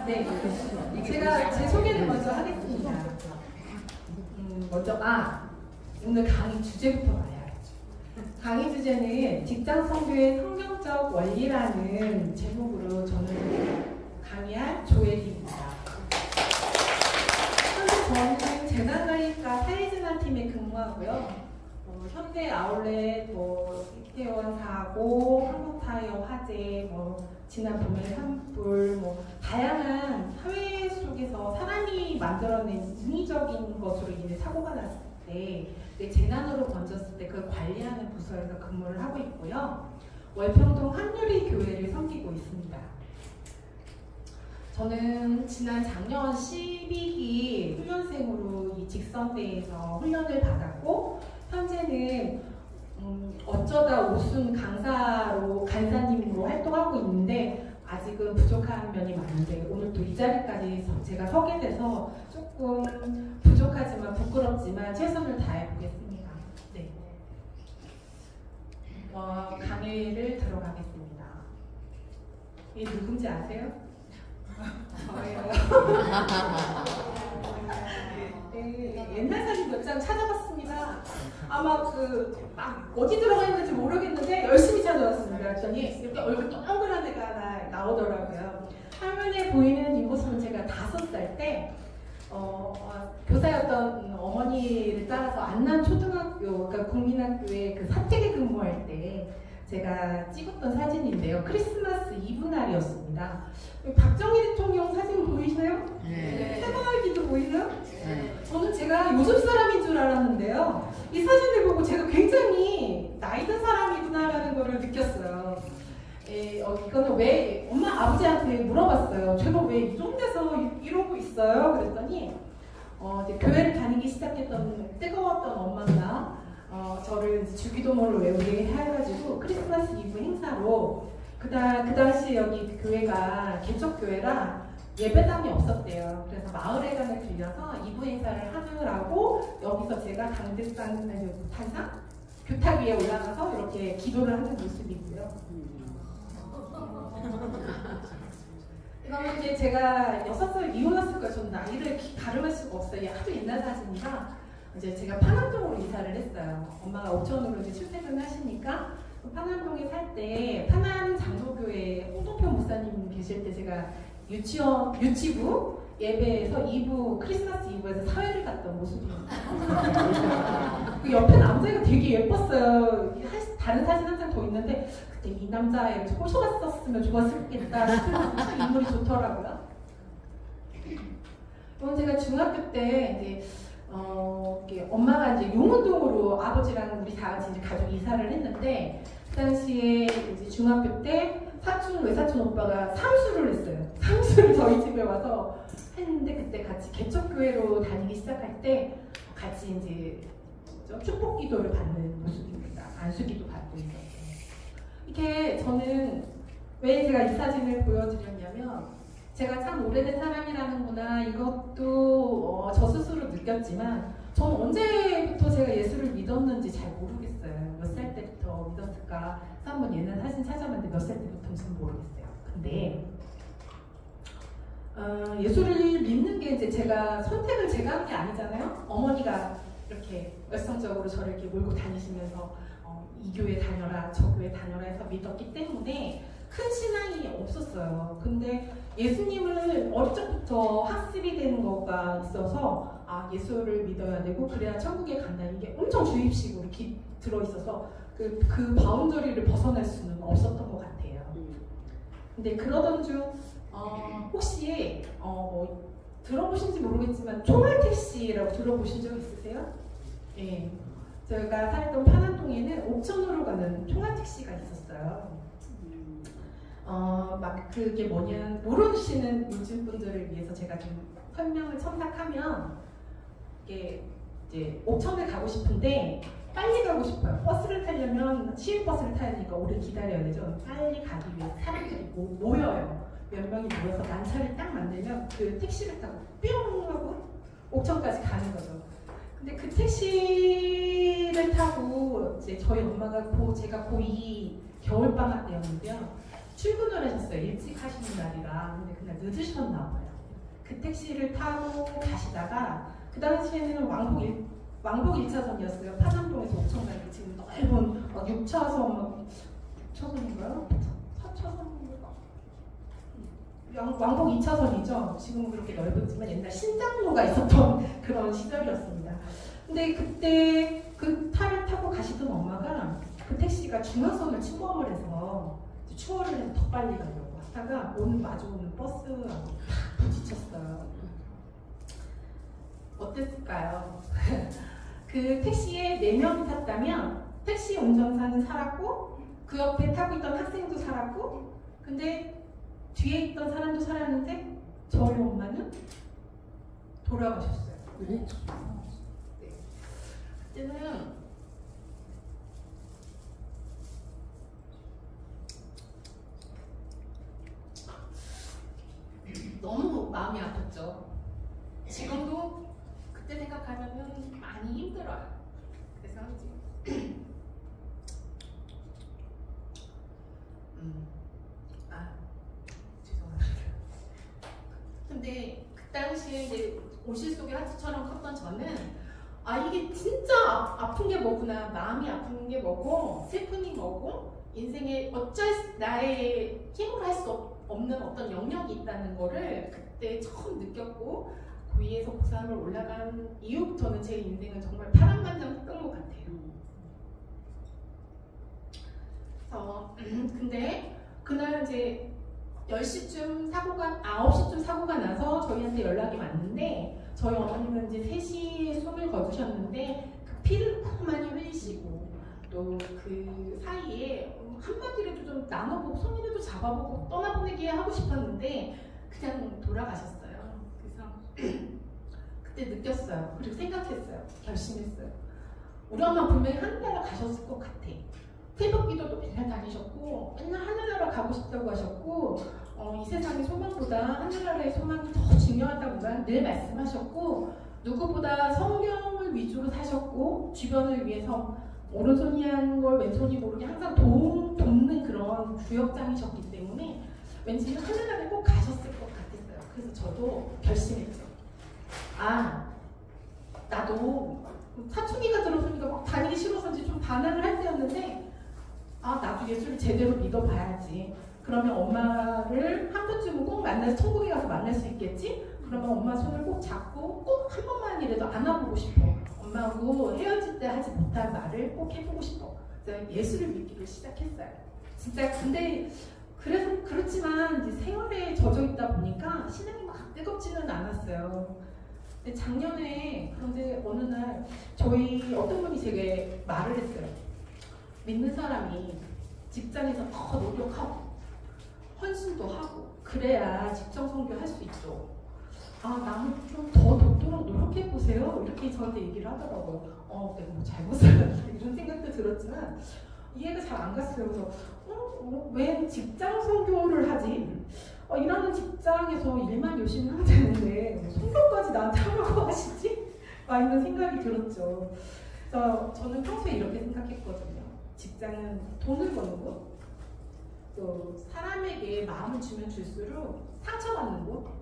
네, 제가 제 소개를 먼저 하겠습니다. 먼저 오늘 강의 주제부터 알아야죠. 강의 주제는 직장 선교의 성경적 원리라는 제목으로 저는 강의할 조혜리입니다. 현재 저는 재난관리과 사회재난팀에 근무하고요. 현대 아울렛, 이태원 사고, 한국타이어 화재, 지난 봄에 산불, 다양한 사회 속에서 사람이 만들어낸 인위적인 것으로 인해 사고가 났을 때 재난으로 번졌을 때 그걸 관리하는 부서에서 근무를 하고 있고요. 월평동 한유리 교회를 섬기고 있습니다. 저는 지난 작년 12기 훈련생으로 이 직선대에서 훈련을 받았고 현재는 어쩌다 오순 간사님으로 활동하고 있는데 아직은 부족한 면이 많은데 오늘 또 이 자리까지 제가 서게 돼서 조금 부족하지만 부끄럽지만 최선을 다해 보겠습니다. 네. 강의를 들어가겠습니다. 이 누군지 아세요? 저예요. 네, 옛날 사진 몇 장 찾아봤습니다. 아마 막 어디 들어가 있는지 모르겠는데 열심히 찾아왔습니다. 그랬더니 이렇게 얼굴 동그란 애가 하나 나오더라고요. 화면에 보이는 이 모습은 제가 5살 때 교사였던 어머니를 따라서 안남 초등학교, 그러니까 국민학교에 그 사택에 근무할 때 제가 찍었던 사진인데요. 크리스마스 이브 날이었습니다. 박정희 대통령 사진 보이시나요? 네. 해방하기도 보이나요? 네. 저는 제가 요즘 사람인 줄 알았는데요. 이 사진을 보고 제가 굉장히 나이 든 사람이구나라는 걸 느꼈어요. 이거는 왜 엄마 아버지한테 물어봤어요. 제가 왜 이런 데서 이러고 있어요? 그랬더니 이제 교회를 다니기 시작했던 뜨거웠던 엄마가 저를 주기도문을 외우게 해가지고 크리스마스 이브 행사로 그 당시 여기 교회가 개척교회라 예배당이 없었대요. 그래서 마을회관을 빌려서 이브 행사를 하느라고 여기서 제가 단상 교탁 위에 올라가서 이렇게 기도를 하는 모습이고요. 그러면 이제 제가 6살 이혼했을 거예요. 저는 나이를 가름할 수가 없어요. 하도 옛날 사진이라 이제 제가 파남동으로 이사를 했어요. 엄마가 옥천으로 이제 출퇴근을 하시니까 파남동에 살 때 파남 장로교회 홍동표 목사님 계실 때 제가 유치부 예배에서 크리스마스 이브에서 사회를 갔던 모습입니다. 그 옆에 남자애가 되게 예뻤어요. 다른 사진 한 장 더 있는데 그때 이 남자애를 꼬셔봤었으면 좋았겠다 싶은 인물이 좋더라고요. 그럼 제가 중학교 때 이제 엄마가 이제 용운동으로 아버지랑 우리 다 같이 이제 가족 이사를 했는데 그 당시에 이제 중학교 때 외사촌 오빠가 삼수를 했어요. 삼수를 저희 집에 와서 했는데 그때 같이 개척교회로 다니기 시작할 때 같이 이제 축복 기도를 받는 모습입니다. 안수기도 받고 있었어요. 이렇게 저는 왜 제가 이 사진을 보여드렸냐면 제가 참 오래된 사람이라는구나 이것도 저 스스로 느꼈지만 저는 언제부터 제가 예수를 믿었는지 잘 모르겠어요. 몇 살 때부터 믿었을까? 그래서 한번 옛날 사진 찾아봤는데 몇 살 때부터인지는 모르겠어요. 근데 예수를 믿는 게 이제 제가 선택을 제가 한 게 아니잖아요. 어머니가 이렇게 열성적으로 저를 이렇게 몰고 다니시면서 이 교회 다녀라, 저 교회 다녀라 해서 믿었기 때문에 큰 신앙이 없었어요. 근데 예수님을 어릴 적부터 학습이 되는 거가 있어서 예수를 믿어야 되고 그래야 천국에 간다. 이게 엄청 주입식으로 들어있어서 그 바운더리를 벗어날 수는 없었던 것 같아요. 근데 그러던 중 혹시 들어보신지 모르겠지만 총알택시라고 들어보신 적 있으세요? 네. 제가 살던 파남동에는 옥천으로 가는 총알택시가 있었어요. 막 그게 뭐냐 모르시는 요즘 분들을 위해서 제가 좀 설명을 첨삭하면 이게 이제 옥천에 가고 싶은데 빨리 가고 싶어요. 버스를 타려면 시외버스를 타야 되니까 오래 기다려야 되죠. 빨리 가기 위해 사람들이 모여요. 몇 명이 모여서 만차를 딱 만들면 그 택시를 타고 뿅 하고 옥천까지 가는 거죠. 근데 그 택시를 타고 이제 저희 엄마가 제가 고2 겨울방학 때였는데요. 출근을 하셨어요. 일찍 하시는 날이라. 근데 그날 늦으셨나 봐요. 그 택시를 타고 가시다가 그 당시에는 왕복 1차선이었어요. 파산동에서 옥천까지 지금 넓은 6차선, 6차선인가요? 4차선인가요? 왕복 2차선이죠. 지금은 그렇게 넓었지만 옛날 신장로가 있었던 그런 시절이었습니다. 근데 그때 그 차를 타고 가시던 엄마가 그 택시가 중앙선을 침범을 해서 추월을 해서 더 빨리 가려고 하다가 마주오는 버스하고 부딪혔어요. 어땠을까요? 그 택시에 4명이 탔다면 택시 운전사는 살았고 그 옆에 타고 있던 학생도 살았고 근데 뒤에 있던 사람도 살았는데 저희 엄마는 돌아가셨어요. 네. 그때는 너무 마음이 아팠죠. 지금도 그때 생각하면 많이 힘들어요. 그래서 이제 죄송합니다. 근데 그 당시에 이제 온실 속의 하트처럼 컸던 저는 이게 진짜 아픈 게 뭐구나, 마음이 아픈 게 뭐고 슬픈 게 뭐고 인생에 어쩔 나의 힘으로 할 수 없는 어떤 영역이 있다는 거를 그때 처음 느꼈고 고2에서 고3을 올라간 이후부터는 제 인생은 정말 파란만장 했던 것 같아요. 그래서 근데 그날 이제 10시쯤 9시쯤 사고가 나서 저희한테 연락이 왔는데 저희 어머님은 이제 3시에 숨을 거두셨는데 그 피를 너무 많이 흘리시고 또 그 사이에 한마디라도 좀 나눠보고 손이라도 잡아보고 떠나보내기 하고 싶었는데 그냥 돌아가셨어요. 그래서 그때 느꼈어요. 그리고 생각했어요. 결심했어요. 우리 엄마 분명히 하늘나라 가셨을 것 같아. 새벽 기도도 맨날 다니셨고 맨날 하늘나라 가고 싶다고 하셨고 이 세상의 소망보다 하늘나라의 소망이 더 중요하다고 늘 말씀하셨고 누구보다 성경을 위주로 사셨고 주변을 위해서 오른손이 하는 걸 왼손이 모르게 항상 돕는 그런 구역장이셨기 때문에 왠지 하늘나라에 꼭 가셨을 것 같았어요. 그래서 저도 결심했죠. 나도 사춘기가 들어서니까 막 다니기 싫어서인지 좀 반항을 할 때였는데 나도 예수를 제대로 믿어봐야지. 그러면 엄마를 한 번쯤은 꼭 만나서 천국에 가서 만날 수 있겠지? 그러면 엄마 손을 꼭 잡고 꼭 한 번만이라도 안아보고 싶어. 엄마하고 헤어질 때 하지 못한 말을 꼭 해보고 싶어. 그래서 예수를 믿기로 시작했어요. 진짜 근데 그래서 그렇지만 이제 세월에 젖어 있다 보니까 신앙이 막 뜨겁지는 않았어요. 근데 작년에 그런데 어느 날 저희 어떤 분이 제게 말을 했어요. 믿는 사람이 직장에서 더 노력하고 헌신도 하고 그래야 직장 선교 할 수 있죠. 나는 좀 더 돕도록 노력해보세요. 이렇게 저한테 얘기를 하더라고요. 내가 뭐 잘못 살았나 이런 생각도 들었지만 이해가 잘 안 갔어요. 그래서 왜 직장 선교를 하지? 일하는 직장에서 일만 열심히 하면 되는데 선교까지 나한테 하라고 하시지? 막 이런 생각이 들었죠. 그래서 저는 평소에 이렇게 생각했거든요. 직장은 돈을 버는 곳, 또 사람에게 마음을 주면 줄수록 상처받는 곳,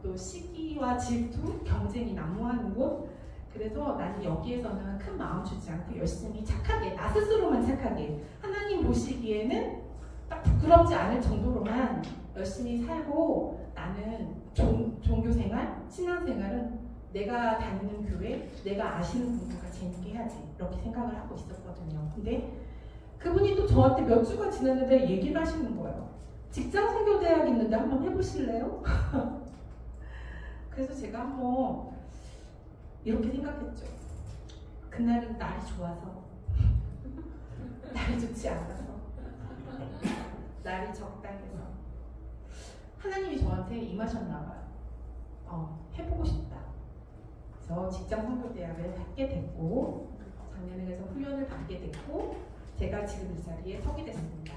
또 시기와 질투, 경쟁이 난무하는 곳. 그래서 나는 여기에서는 큰 마음 주지 않고 열심히 착하게, 나 스스로만 착하게 하나님 보시기에는 딱 부끄럽지 않을 정도로만 열심히 살고 나는 종교생활, 신앙생활은 내가 다니는 교회, 내가 아시는 분들과 재밌게 해야지 이렇게 생각을 하고 있었거든요. 근데 그분이 또 저한테 몇 주가 지났는데 얘기를 하시는 거예요. 직장 선교대학 있는데 한번 해보실래요? 그래서 제가 한번 이렇게 생각했죠. 그날은 날이 좋아서 날이 좋지 않아서 날이 적당해서 하나님이 저한테 임하셨나 봐요. 해보고 싶다. 그래서 직장 선교대학을 받게 됐고 작년에 그래서 훈련을 받게 됐고 제가 지금 이 자리에 서게 됐습니다.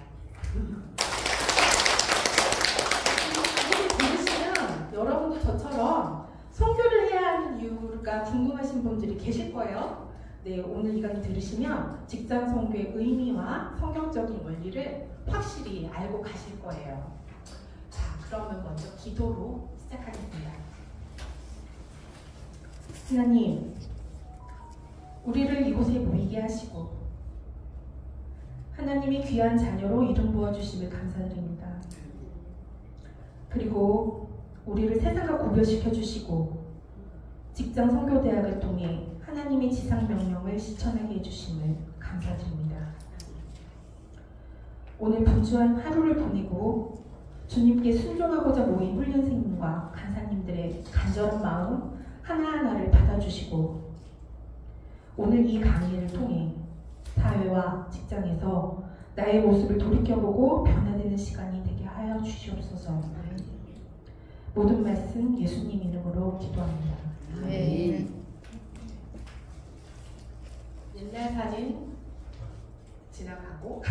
들으시면 여러분도 저처럼 선교를 해야 하는 이유가 궁금하신 분들이 계실 거예요. 네, 오늘 이 강의 들으시면 직장 선교의 의미와 성경적인 원리를 확실히 알고 가실 거예요. 자, 그러면 먼저 기도로 시작하겠습니다. 하나님, 우리를 이곳에 모이게 하시고 하나님의 귀한 자녀로 이름 부어주심을 감사드립니다. 그리고 우리를 세상과 구별시켜 주시고 직장 선교대학을 통해 하나님의 지상명령을 실천하게 해주심을 감사드립니다. 오늘 분주한 하루를 보내고 주님께 순종하고자 모인 훈련생님과 간사님들의 간절한 마음 하나하나를 받아주시고 오늘 이 강의를 통해 사회와 직장에서 나의 모습을 돌이켜보고 변화되는 시간이 되게 하여 주시옵소서. 모든 말씀 예수님 이름으로 기도합니다. 네. 옛날 사진 지나가고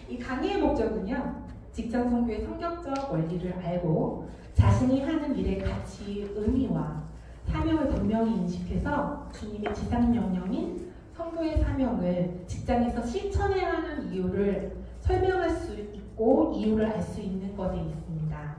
이 강의의 목적은요, 직장 선교의 성격적 원리를 알고 자신이 하는 일의 가치, 의미와 사명을 분명히 인식해서 주님의 지상명령인 선교의 사명을 직장에서 실천해야 하는 이유를 설명할 수 있고 이유를 알 수 있는 것에 있습니다.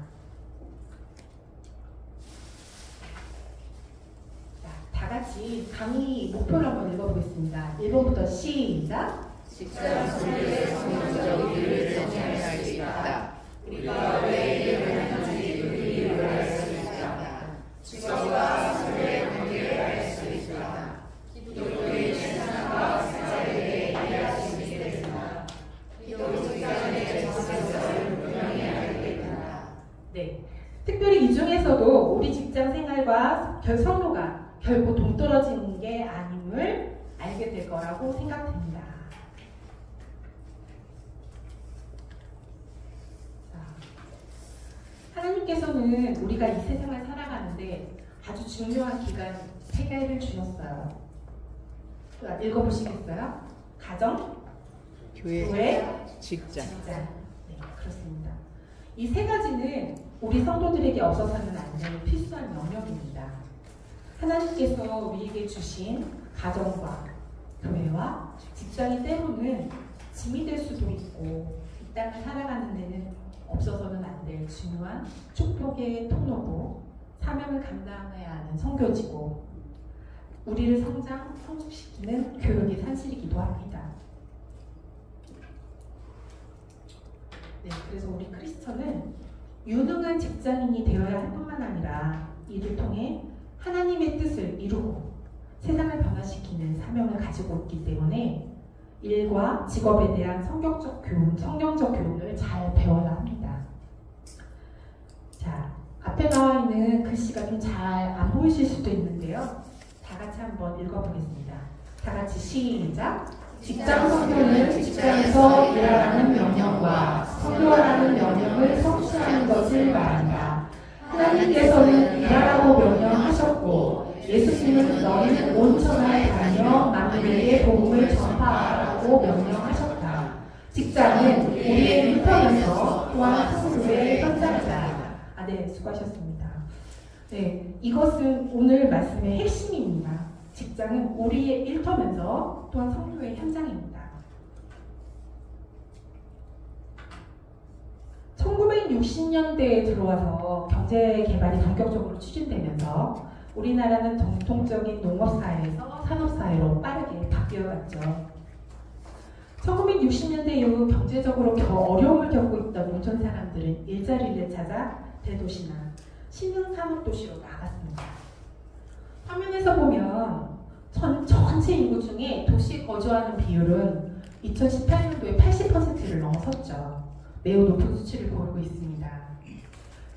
자, 다 같이 강의 목표를 한번 읽어보겠습니다. 1번부터 시작! 직장 선교의 성경적 이유를 정리할 수 있다. 우리가 왜 일을 하는지 의미를 알 수 있다. 직업과 사회의 관계를 알 수 있다. 기독교의 신앙과 사회에 이해할 수 있겠다. 기독교 직장의 정체성을 분명히 알겠다. 네, 특별히 이 중에서도 우리 직장 생활과 선교가 결코 동떨어지는 게 아님을 알게 될 거라고 생각됩니다. 하나님께서는 우리가 이 세상을 살아가는데 아주 중요한 기간 3개를 주셨어요. 읽어보시겠어요? 가정, 교회, 직장. 네, 그렇습니다. 이 3가지는 우리 성도들에게 없어서는 안 되는 필수한 영역입니다. 하나님께서 우리에게 주신 가정과 교회와 직장이 때로는 짐이 될 수도 있고 이 땅을 살아가는 데는 없어서는 안 될 중요한 축복의 통로고 사명을 감당해야 하는 선교지고 우리를 성숙시키는 교육의 산실이기도 합니다. 네, 그래서 우리 크리스천은 유능한 직장인이 되어야 할 뿐만 아니라 이를 통해 하나님의 뜻을 이루고 세상을 변화시키는 사명을 가지고 있기 때문에 일과 직업에 대한 성경적 교훈을 잘 배워야 합니다. 자, 앞에 나와 있는 글씨가 좀 잘 안 보이실 수도 있는데요. 다 같이 한번 읽어보겠습니다. 다 같이 시작! 직장 선교는 직장에서 일하라는 명령과 선교하라는 명령을 성취하는 것을 말한다. 하나님께서는 일하라고 명령하셨고 예수님은 너희는 온 천하에 다니며 만민에게 복음을 전파하라고 명령하셨다. 직장은 우리의 일터면서 또한 성교의 현장이다. 네, 수고하셨습니다. 네, 이것은 오늘 말씀의 핵심입니다. 직장은 우리의 일터면서 또한 성교의 현장입니다. 1960년대에 들어와서 경제 개발이 본격적으로 추진되면서 우리나라는 전통적인 농업사회에서 산업사회로 빠르게 바뀌어갔죠. 1960년대 이후 경제적으로 어려움을 겪고 있던 농촌 사람들은 일자리를 찾아 대도시나 신흥산업도시로 나갔습니다. 화면에서 보면 전체 인구 중에 도시에 거주하는 비율은 2018년도에 80%를 넘어섰죠. 매우 높은 수치를 보이고 있습니다.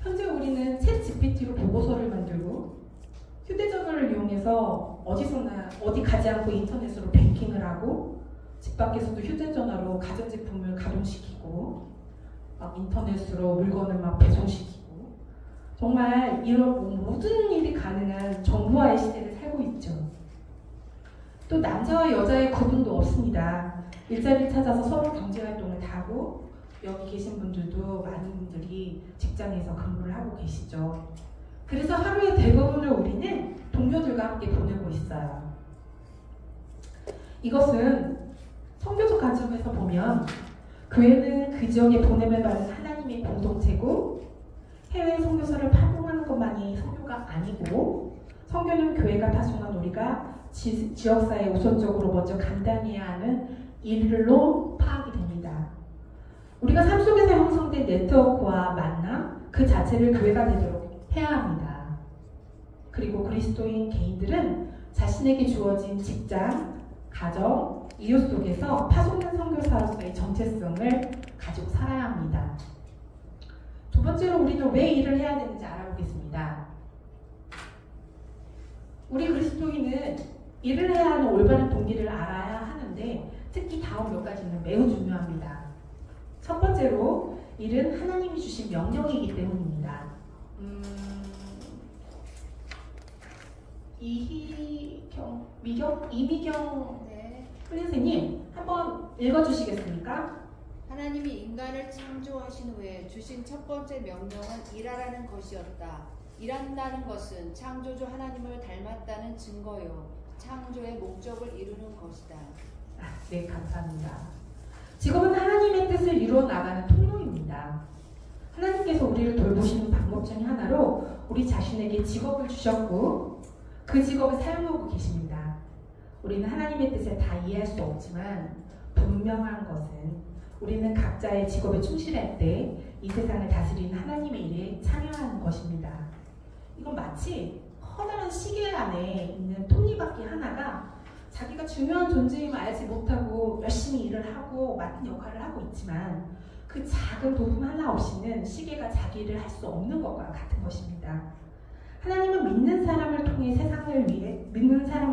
현재 우리는 챗 GPT로 보고서를 만들고 휴대전화를 이용해서 어디서나 어디 가지 않고 인터넷으로 뱅킹을 하고 집 밖에서도 휴대전화로 가전제품을 가동시키고 막 인터넷으로 물건을 막 배송시키고 정말 이런 모든 일이 가능한 정보화의 시대를 살고 있죠. 또 남자와 여자의 구분도 없습니다. 일자리를 찾아서 서로 경제활동을 다 하고 여기 계신 분들도 많은 분들이 직장에서 근무를 하고 계시죠. 그래서 하루의 대부분을 우리는 동료들과 함께 보내고 있어요. 이것은 선교적 관점에서 보면 교회는 그 지역에 보냄을 받은 하나님의 공동체고 해외 선교사를 파송하는 것만이 선교가 아니고 선교는 교회가 파송한 우리가 지역사회에 우선적으로 먼저 감당해야 하는 일로 파악이 됩니다. 우리가 삶 속에서 형성된 네트워크와 만남 그 자체를 교회가 되도록 해야 합니다. 그리고 그리스도인 개인들은 자신에게 주어진 직장, 가정, 이웃 속에서 파송된 선교사로서의 정체성을 가지고 살아야 합니다. 두 번째로 우리는 왜 일을 해야 되는지 알아보겠습니다. 우리 그리스도인은 일을 해야 하는 올바른 동기를 알아야 하는데 특히 다음 몇 가지는 매우 중요합니다. 첫 번째로 일은 하나님이 주신 명령이기 때문입니다. 이미경 선생님 한번 읽어주시겠습니까? 하나님이 인간을 창조하신 후에 주신 첫 번째 명령은 일하라는 것이었다. 일한다는 것은 창조주 하나님을 닮았다는 증거요. 창조의 목적을 이루는 것이다. 네, 감사합니다. 직업은 하나님의 뜻을 이루어 나가는 통로입니다. 하나님께서 우리를 돌보시는 방법 중에 하나로 우리 자신에게 직업을 주셨고 그 직업을 사용하고 계십니다. 우리는 하나님의 뜻을 다 이해할 수 없지만 분명한 것은 우리는 각자의 직업에 충실할 때 이 세상을 다스리는 하나님의 일에 참여하는 것입니다. 이건 마치 커다란 시계 안에 있는 톱니바퀴 하나가 자기가 중요한 존재임을 알지 못하고 열심히 일을 하고 맡은 역할을 하고 있지만 그 작은 도움 하나 없이는 시계가 자기 일을 할 수 없는 것과 같은 것입니다. 하나님은 믿는 사람을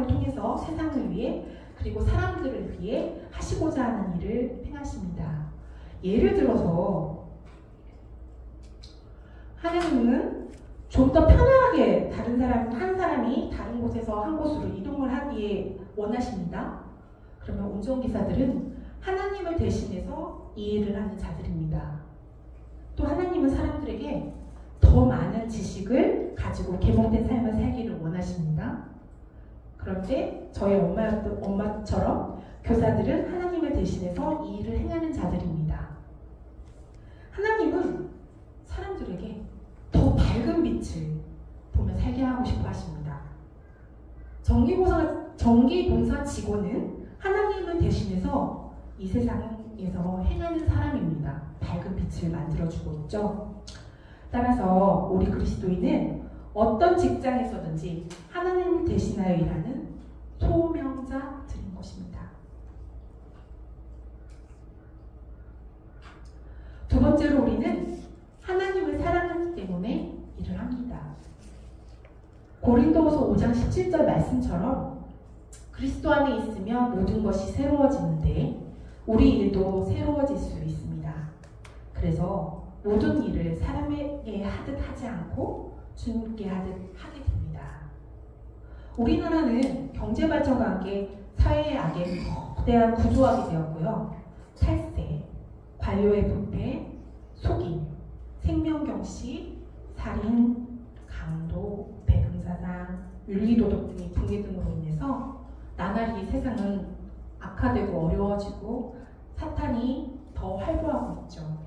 통해서 세상을 위해 그리고 사람들을 위해 하시고자 하는 일을 행하십니다. 예를 들어서 하나님은 좀 더 편하게 한 사람이 다른 곳에서 한 곳으로 이동을 하기에 원하십니다. 그러면 운전기사들은 하나님을 대신해서 이 일을 하는 자들입니다. 또 하나님은 사람들에게 더 많은 지식을 가지고 계몽된 삶을 살기를 원하십니다. 그런데 저희 엄마처럼 교사들은 하나님을 대신해서 이 일을 행하는 자들입니다. 하나님은 사람들에게 더 밝은 빛을 보며 살게 하고 싶어 하십니다. 전기공사 직원은 하나님을 대신해서 이 세상에서 행하는 사람입니다. 밝은 빛을 만들어주고 있죠. 따라서 우리 그리스도인은 어떤 직장에서든지 하나님을 대신하여 일하는 소명자들인 것입니다. 두 번째로 우리는 하나님을 사랑하기 때문에 일을 합니다. 고린도후서 5장 17절 말씀처럼 그리스도 안에 있으면 모든 것이 새로워지는데 우리 일도 새로워질 수 있습니다. 그래서 모든 일을 사람에게 하듯 하지 않고 주님께 하듯 하게 됩니다. 우리나라는 경제발전과 함께 사회의 악에 거대한 구조화가 되었고요. 탈세, 관료의 부패, 속임, 생명경시, 살인, 강도, 배금사상, 윤리도덕 등의 붕괴 등으로 인해서 나날이 세상은 악화되고 어려워지고 사탄이 더 활보하고 있죠.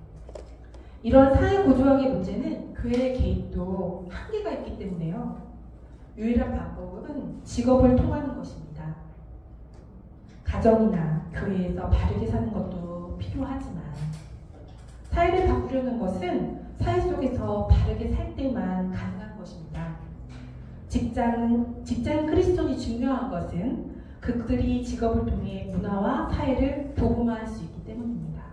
이런 사회 구조학의 문제는 교회의 개입도 한계가 있기 때문에요. 유일한 방법은 직업을 통하는 것입니다. 가정이나 교회에서 바르게 사는 것도 필요하지만 사회를 바꾸려는 것은 사회 속에서 바르게 살 때만 가능한 것입니다. 직장인 크리스천이 중요한 것은 그들이 직업을 통해 문화와 사회를 복음화할 수 있기 때문입니다.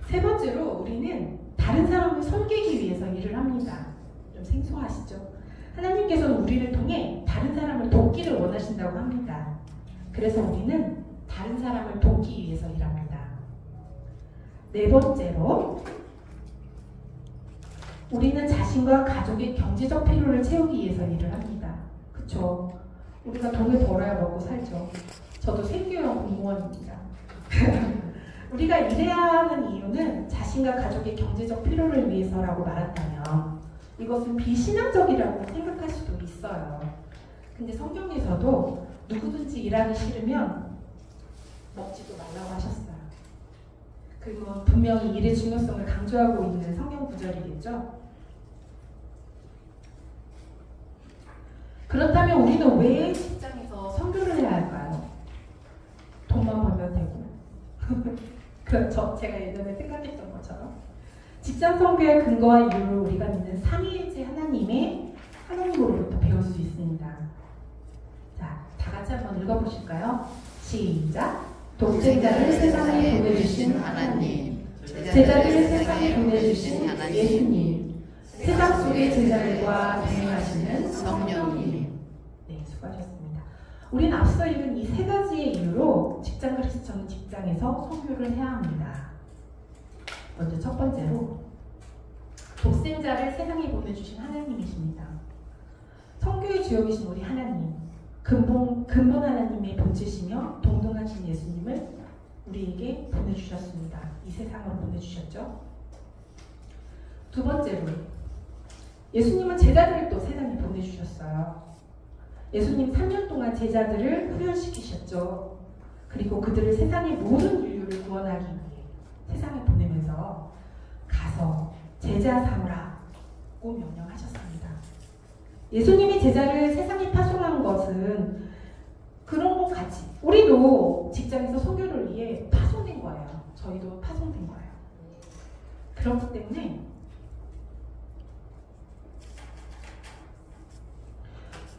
세 번째로 우리는 다른 사람을 섬기기 위해서 일을 합니다. 좀 생소하시죠? 하나님께서는 우리를 통해 다른 사람을 돕기를 원하신다고 합니다. 그래서 우리는 다른 사람을 돕기 위해서 일합니다. 네 번째로 우리는 자신과 가족의 경제적 필요를 채우기 위해서 일을 합니다. 그쵸? 우리가 돈을 벌어야 먹고 살죠. 저도 생계형 공무원입니다. 우리가 일해야 하는 이유는 자신과 가족의 경제적 필요를 위해서라고 말한다면 이것은 비신앙적이라고 생각할 수도 있어요. 근데 성경에서도 누구든지 일하기 싫으면 먹지도 말라고 하셨어요. 그리고 분명히 일의 중요성을 강조하고 있는 성경 구절이겠죠. 그렇다면 우리는 왜 직장에서 선교를 해야 할까요? 돈만 벌면 되고. 제가 예전에 생각했던 것처럼 직장 선교의 근거와 이유를 우리가 믿는 삼위일체 하나님으로부터 배울 수 있습니다. 자, 다 같이 한번 읽어보실까요? 시작! 독생자를 세상에 보내주신 하나님, 제자들을 세상에 보내주신 예수님, 세상 속의 제자들과 동행하시는 성령님. 네, 수고하셨습니다. 우리는 앞서 읽은 이 세 가지의 이유로 직장 그리스도는 직장에서 선교를 해야 합니다. 먼저 첫 번째로 독생자를 세상에 보내주신 하나님이십니다. 선교의 주역이신 우리 하나님, 근본 하나님의 본체시며 동등하신 예수님을 우리에게 보내주셨습니다. 이 세상으로 보내주셨죠. 두 번째로 예수님은 제자들을 또 세상에 보내주셨어요. 예수님 3년 동안 제자들을 훈련시키셨죠. 그리고 그들을 세상의 모든 인류를 구원하기 위해 세상에 보내면서 가서 제자 삼으라고 명령하셨습니다. 예수님이 제자를 세상에 파송한 것은 그런 것 같이 우리도 직장에서 선교를 위해 파송된 거예요. 저희도 파송된 거예요. 그렇기 때문에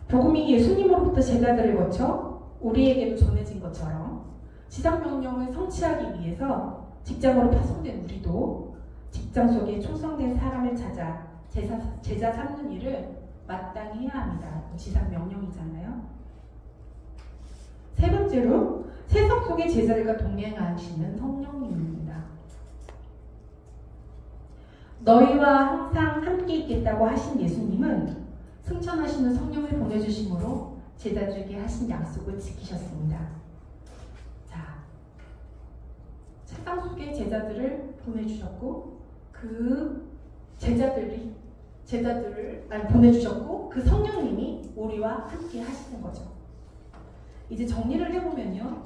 복음이 예수님으로부터 제자들을 거쳐 우리에게도 전해진 것처럼 지상명령을 성취하기 위해서 직장으로 파송된 우리도 직장 속에 충성된 사람을 찾아 제자 삼는 일을 마땅히 해야 합니다. 지상명령이잖아요. 세 번째로 세상 속의 제자들과 동행하시는 성령님입니다. 너희와 항상 함께 있겠다고 하신 예수님은 승천하시는 성령을 보내주심으로 제자들에게 하신 약속을 지키셨습니다. 자, 세상 속에 제자들을 보내주셨고 그 제자들을 보내주셨고 그 성령님이 우리와 함께 하시는 거죠. 이제 정리를 해보면요.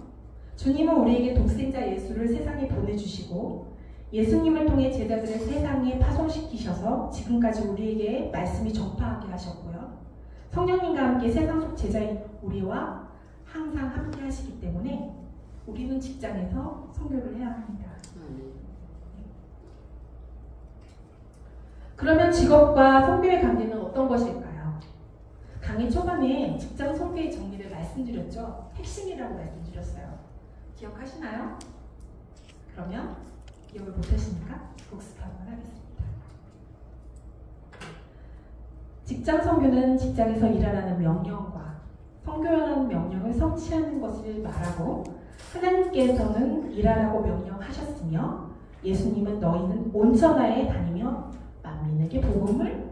주님은 우리에게 독생자 예수를 세상에 보내주시고 예수님을 통해 제자들을 세상에 파송시키셔서 지금까지 우리에게 말씀이 전파하게 하셨고요. 성령님과 함께 세상 속 제자인 우리와 항상 함께 하시기 때문에 우리는 직장에서 선교를 해야 합니다. 그러면 직업과 선교의 관계는 어떤 것일까요? 강의 초반에 직장 선교의 정리를 말씀드렸죠. 핵심이라고 말씀드렸어요. 기억하시나요? 그러면 기억을 못하시니까 복습 한번 하겠습니다. 직장 선교는 직장에서 일하라는 명령과 선교라는 명령을 성취하는 것을 말하고 하나님께서는 일하라고 명령하셨으며 예수님은 너희는 온 천하에 다니며 만민에게 복음을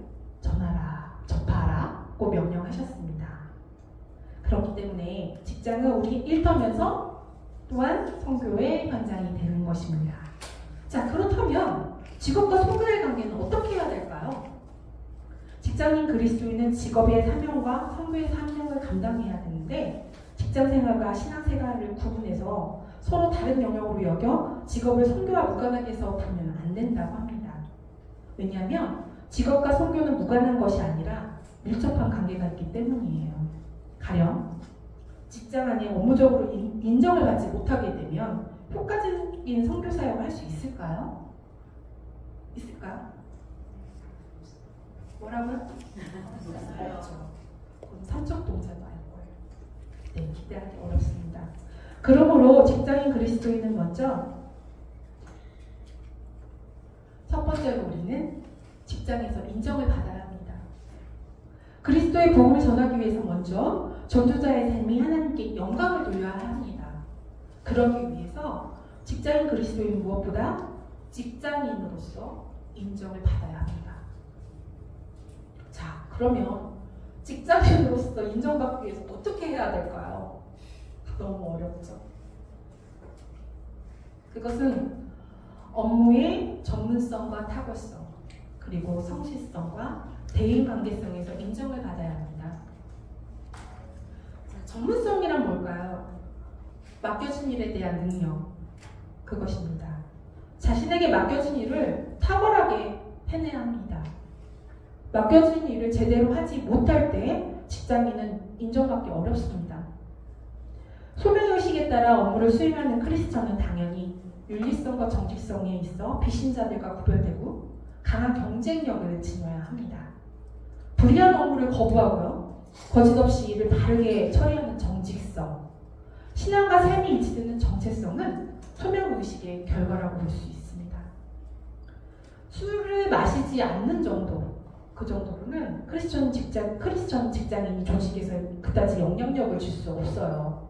전파하라고 명령하셨습니다. 그렇기 때문에 직장은 우리 일터면서 또한 선교의 현장이 되는 것입니다. 자, 그렇다면 직업과 선교의 관계는 어떻게 해야 될까요? 직장인 그리스도인은 직업의 사명과 선교의 사명을 감당해야 되는데 직장생활과 신앙생활을 구분해서 서로 다른 영역으로 여겨 직업을 선교와 무관하게 해서 보면 안 된다고 합니다. 왜냐하면 직업과 선교는 무관한 것이 아니라 밀접한 관계가 있기 때문이에요. 가령 직장 안에 업무적으로 인정을 받지 못하게 되면 효과적인 선교 사역을 할 수 있을까요? 있을까요? 뭐라고요? 없죠. 그럼 산적 동사도 할 거예요. 네, 기대하기 어렵습니다. 그러므로 직장인 그리스도인은 먼저 첫 번째로 우리는 직장에서 인정을 받아야 합니다. 그리스도의 복음을 전하기 위해서 먼저 전도자의 삶이 하나님께 영광을 돌려야 합니다. 그러기 위해서 직장인 그리스도인은 무엇보다 직장인으로서 인정을 받아야 합니다. 자, 그러면 직장인으로서 인정받기 위해서 어떻게 해야 될까요? 너무 어렵죠. 그것은 업무의 전문성과 탁월성, 그리고 성실성과 대인관계성에서 인정을 받아야 합니다. 전문성이란 뭘까요? 맡겨진 일에 대한 능력, 그것입니다. 자신에게 맡겨진 일을 탁월하게 해내야 합니다. 맡겨진 일을 제대로 하지 못할 때 직장인은 인정받기 어렵습니다. 소명의식에 따라 업무를 수행하는 크리스천은 당연히 윤리성과 정직성에 있어 비신자들과 구별되고 강한 경쟁력을 지녀야 합니다. 불리한 업무를 거부하고요. 거짓없이 일을 바르게 처리하는 정직성, 신앙과 삶이 일치되는 정체성은 소명의식의 결과라고 볼 수 있습니다. 술을 마시지 않는 정도, 그 정도로는 크리스천 직장인이 조직에서 그다지 영향력을 줄 수 없어요.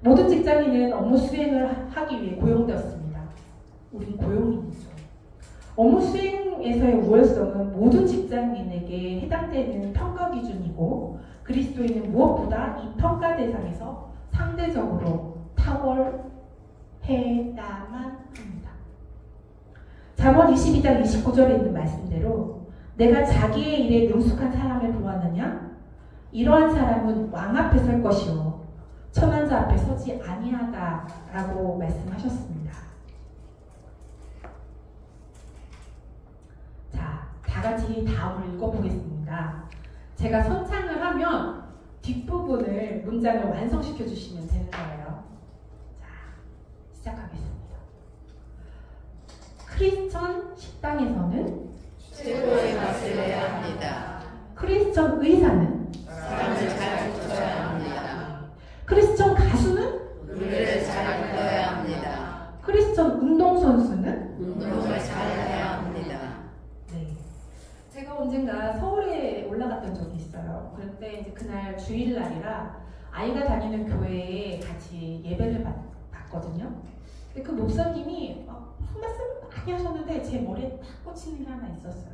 모든 직장인은 업무 수행을 하기 위해 고용되었습니다. 우린 고용인이죠. 업무 수행에서의 우월성은 모든 직장인에게 해당되는 평가 기준이고 그리스도인은 무엇보다 이 평가 대상에서 상대적으로 탁월해야만 합니다. 잠언 22장 29절에 있는 말씀대로 내가 자기의 일에 능숙한 사람을 보았느냐? 이러한 사람은 왕 앞에 설 것이요 천한 자 앞에 서지 아니하다라고 말씀하셨습니다. 자, 다 같이 다음을 읽어보겠습니다. 제가 선창을 하면 뒷부분을 문장을 완성시켜 주시면 되는 거예요. 자, 시작하겠습니다. 크리스천 식당에서는 최고의 맛을 내야 합니다. 크리스천 의사는 사람을 잘 붙여야 합니다. 크리스천 가수는 노래를 잘 불러야 합니다. 크리스천 운동선수는 운동을 잘 해야 합니다. 네. 제가 언젠가 서울에 올라갔던 적이 있어요. 그런데 이제 그날 주일날이라 아이가 다니는 교회에 같이 예배를 받거든요. 근데 그 목사님이 무슨 말씀을 많이 하셨는데 제 머리에 딱 꽂히는 게 하나 있었어요.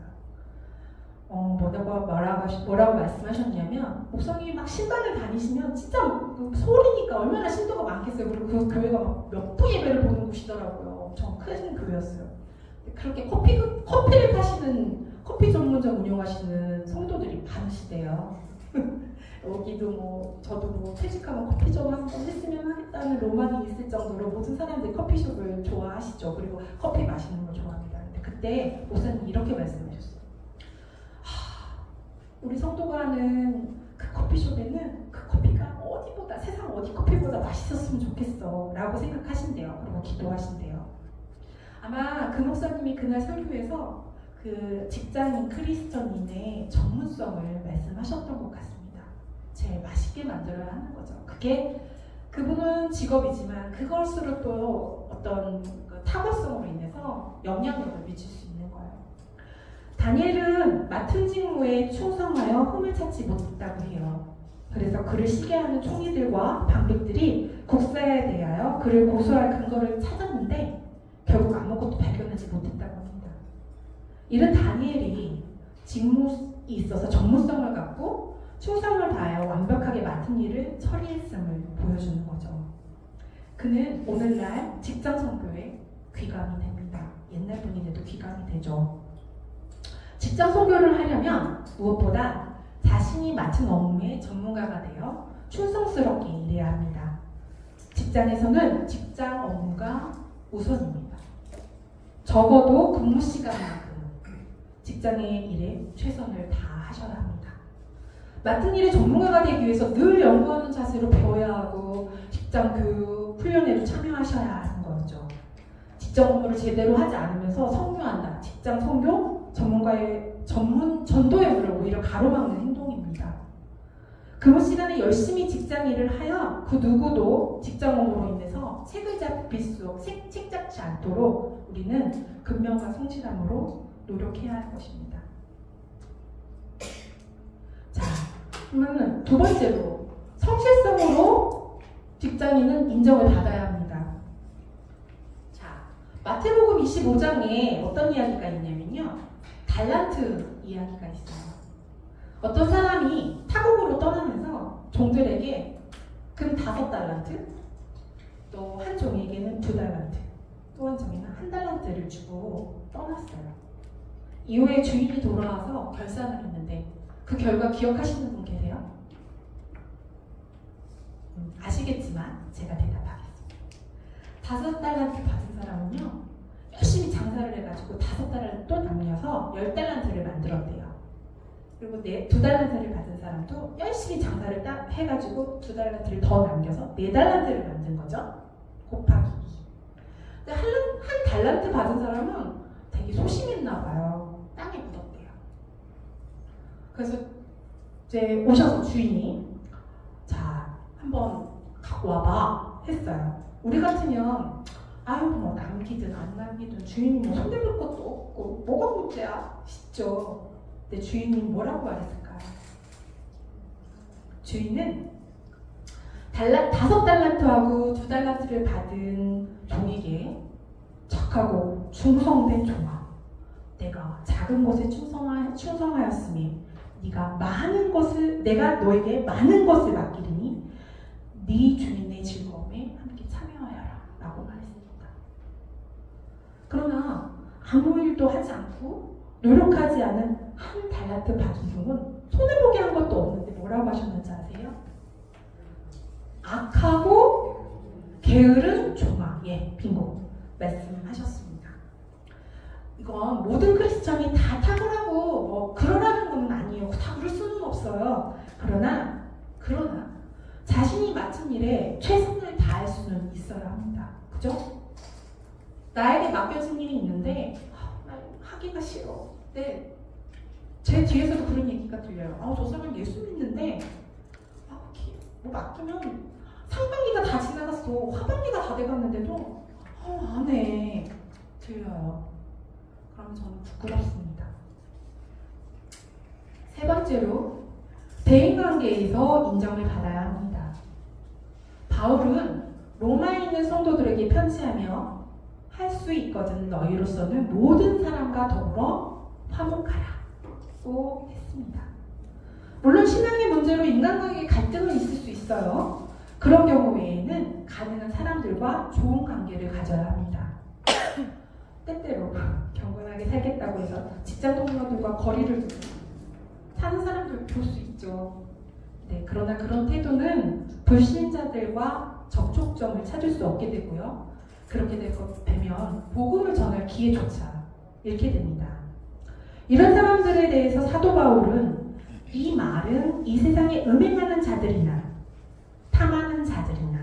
뭐라고 말씀하셨냐면 목사님이 막 신방을 다니시면 진짜 서울이니까 얼마나 신도가 많겠어요. 그리고 그 교회가 막 몇 부 예배를 보는 곳이더라고요. 엄청 큰 교회였어요. 그렇게 커피를 파시는 커피 전문점 운영하시는 성도들이 많으시대요. 여기도 저도 퇴직하면 커피점 한번 했으면 하겠다는 로망이 있을 정도로 모든 사람들이 커피숍을 좋아하시죠. 그리고 커피 마시는 걸 좋아합니다. 근데 그때 목사님 이렇게 말씀하셨어요. 우리 성도가 하는 그 커피숍에는 그 커피가 세상 어디 커피보다 맛있었으면 좋겠어 라고 생각하신대요. 그리고 기도하신대요. 아마 그 목사님이 그날 설교에서 그 직장인 크리스천인의 전문성을 말씀하셨던 것 같습니다. 제일 맛있게 만들어야 하는 거죠. 그게 그분은 직업이지만 그것으로 또 어떤 그 탁월성으로 인해서 영향력을 미칠 수 있는 거예요. 다니엘은 맡은 직무에 충성하여 흠을 찾지 못했다고 해요. 그래서 그를 시기하는 총리들과 방백들이 국사에 대하여 그를 고소할 근거를 찾았는데 결국 아무것도 발견하지 못했다고 합니다. 이런 다니엘이 직무에 있어서 전문성을 갖고 충성을 다하여 완벽하게 맡은 일을 처리했음을 보여주는 거죠. 그는 오늘날 직장 선교에 귀감이 됩니다. 옛날 분인데도 귀감이 되죠. 직장 선교를 하려면 무엇보다 자신이 맡은 업무의 전문가가 되어 충성스럽게 일해야 합니다. 직장에서는 직장 업무가 우선입니다. 적어도 근무 시간만큼 직장의 일에 최선을 다하셔야 합니다. 맡은 일의 전문가가 되기 위해서 늘 연구하는 자세로 배워야 하고 직장 교육, 훈련에도 참여하셔야 하는 거죠. 직장 업무를 제대로 하지 않으면서 선교한다. 직장 선교, 전문가의 전도의 물을 오히려 가로막는 행동입니다. 근무 시간에 열심히 직장 일을 하여 그 누구도 직장 업무로 인해서 책을 잡지 않도록 우리는 근면과 성실함으로 노력해야 할 것입니다. 자, 그러면 두 번째로 성실성으로 직장인은 인정을 받아야 합니다. 자, 마태복음 25장에 어떤 이야기가 있냐면요. 달란트 이야기가 있어요. 어떤 사람이 타국으로 떠나면서 종들에게 금 5달란트, 또 한 종에게는 2달란트, 또 한 종에는 1달란트를 주고 떠났어요. 이후에 주인이 돌아와서 결산을 했는데 그 결과 기억하시는 분 계세요? 아시겠지만 제가 대답하겠습니다. 5달란트 받은 사람은요, 열심히 장사를 해가지고 5달란트 또 남겨서 10달란트를 만들었대요. 그리고 2달란트를 받은 사람도 열심히 장사를 해가지고 2달란트를 더 남겨서 4달란트를 만든 거죠. 곱하기 2. 근데 한 달란트 받은 사람은 되게 소심했나 봐요. 땅에 묻었대요. 그래서 이제 오셔서 주인이 자, 한번 갖고 와봐 했어요. 우리 같으면 아유 뭐 남기든 안 남기든 주인이 뭐 손대볼 것도 없고 뭐가 문제야 싶죠. 근데 주인이 뭐라고 말했을까요? 주인은 5달란트하고 2달란트를 받은 종에게 착하고 충성된 종아, 내가 작은 것에 충성하였으니 내가 너에게 많은 것을 맡기리니 네 주인의 즐거움에 함께 참여하여라 라고 말했습니다. 그러나 아무 일도 하지 않고 노력하지 않은 한 달란트 받은 종은 손해보게 한 것도 없는데 뭐라고 하셨는지 아세요? 악하고 게으른 종아. 예, 빙고 말씀하셨습니다. 이건 모든 크리스천이 다 탁월하고 뭐 그러라는 건 아니에요. 다 그럴 수는 없어요. 그러나 자신이 맡은 일에 최선을 다할 수는 있어야 합니다. 그죠? 나에게 맡겨진 일이 있는데 나 하기가 싫어. 근데 제 뒤에서도 그런 얘기가 들려요. 저 사람 예수 믿는데 뭐 맡기면 상반기가 다 지나갔어. 하반기가 다 돼갔는데도 안 해. 들려요. 그럼 저는 부끄럽습니다. 세 번째로 대인관계에서 인정을 받아야 합니다. 바울은 로마에 있는 성도들에게 편지하며 할 수 있거든 너희로서는 모든 사람과 더불어 화목하라고 했습니다. 물론 신앙의 문제로 인간관계에 갈등은 있을 수 있어요. 그런 경우 외에는 가능한 사람들과 좋은 관계를 가져야 합니다. 때때로 경건하게 살겠다고 해서 직장 동료들과 거리를 두고 사는 사람들 볼 수 있죠. 네, 그러나 그런 태도는 불신자들과 접촉점을 찾을 수 없게 되고요. 그렇게 되면 복음을 전할 기회조차 잃게 됩니다. 이런 사람들에 대해서 사도 바울은 이 말은 이 세상에 음행하는 자들이나 탐하는 자들이나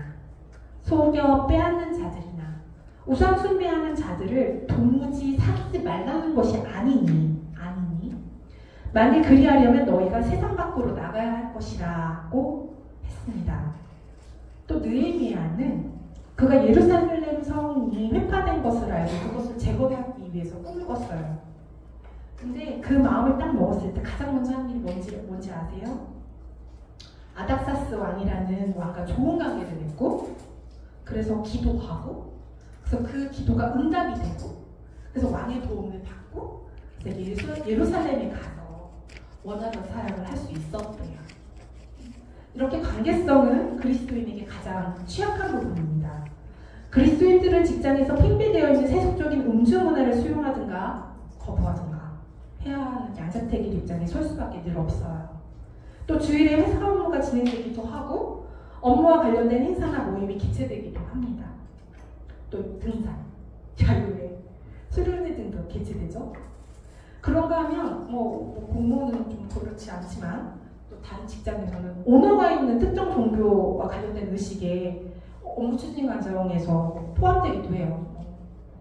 속여 빼앗는 자들이나 우상 숭배하는 자들을 도무지 사귀지 말라는 것이 아니니 만일 그리하려면 너희가 세상 밖으로 나가야 할 것이라고 했습니다. 또 느헤미야는 그가 예루살렘 성이 회파된 것을 알고 그것을 제거하기 위해서 꿈을 꿨어요. 근데 그 마음을 딱 먹었을 때 가장 먼저 한 일이 뭔지 아세요? 아닥사스 왕이라는 왕과 좋은 관계를 맺고 그래서 기도하고 그래서 그 기도가 응답이 되고 그래서 왕의 도움을 받고 그래서 예루살렘에 가서 원하던 사역을 할 수 있었대요. 이렇게 관계성은 그리스도인에게 가장 취약한 부분입니다. 그리스도인들은 직장에서 팽배되어 있는 세속적인 음주 문화를 수용하든가 거부하든가 해야 하는 양자택일 입장에 설 수밖에 늘 없어요. 또 주일에 회사 업무가 진행되기도 하고 업무와 관련된 행사나 모임이 개최되기도 합니다. 또 등산, 야유회, 수련회 등도 개최되죠. 그런가 하면 공무원은 좀 그렇지 않지만 또 다른 직장에서는 오너가 있는 특정 종교와 관련된 의식에 업무 추진 과정에서 포함되기도 해요.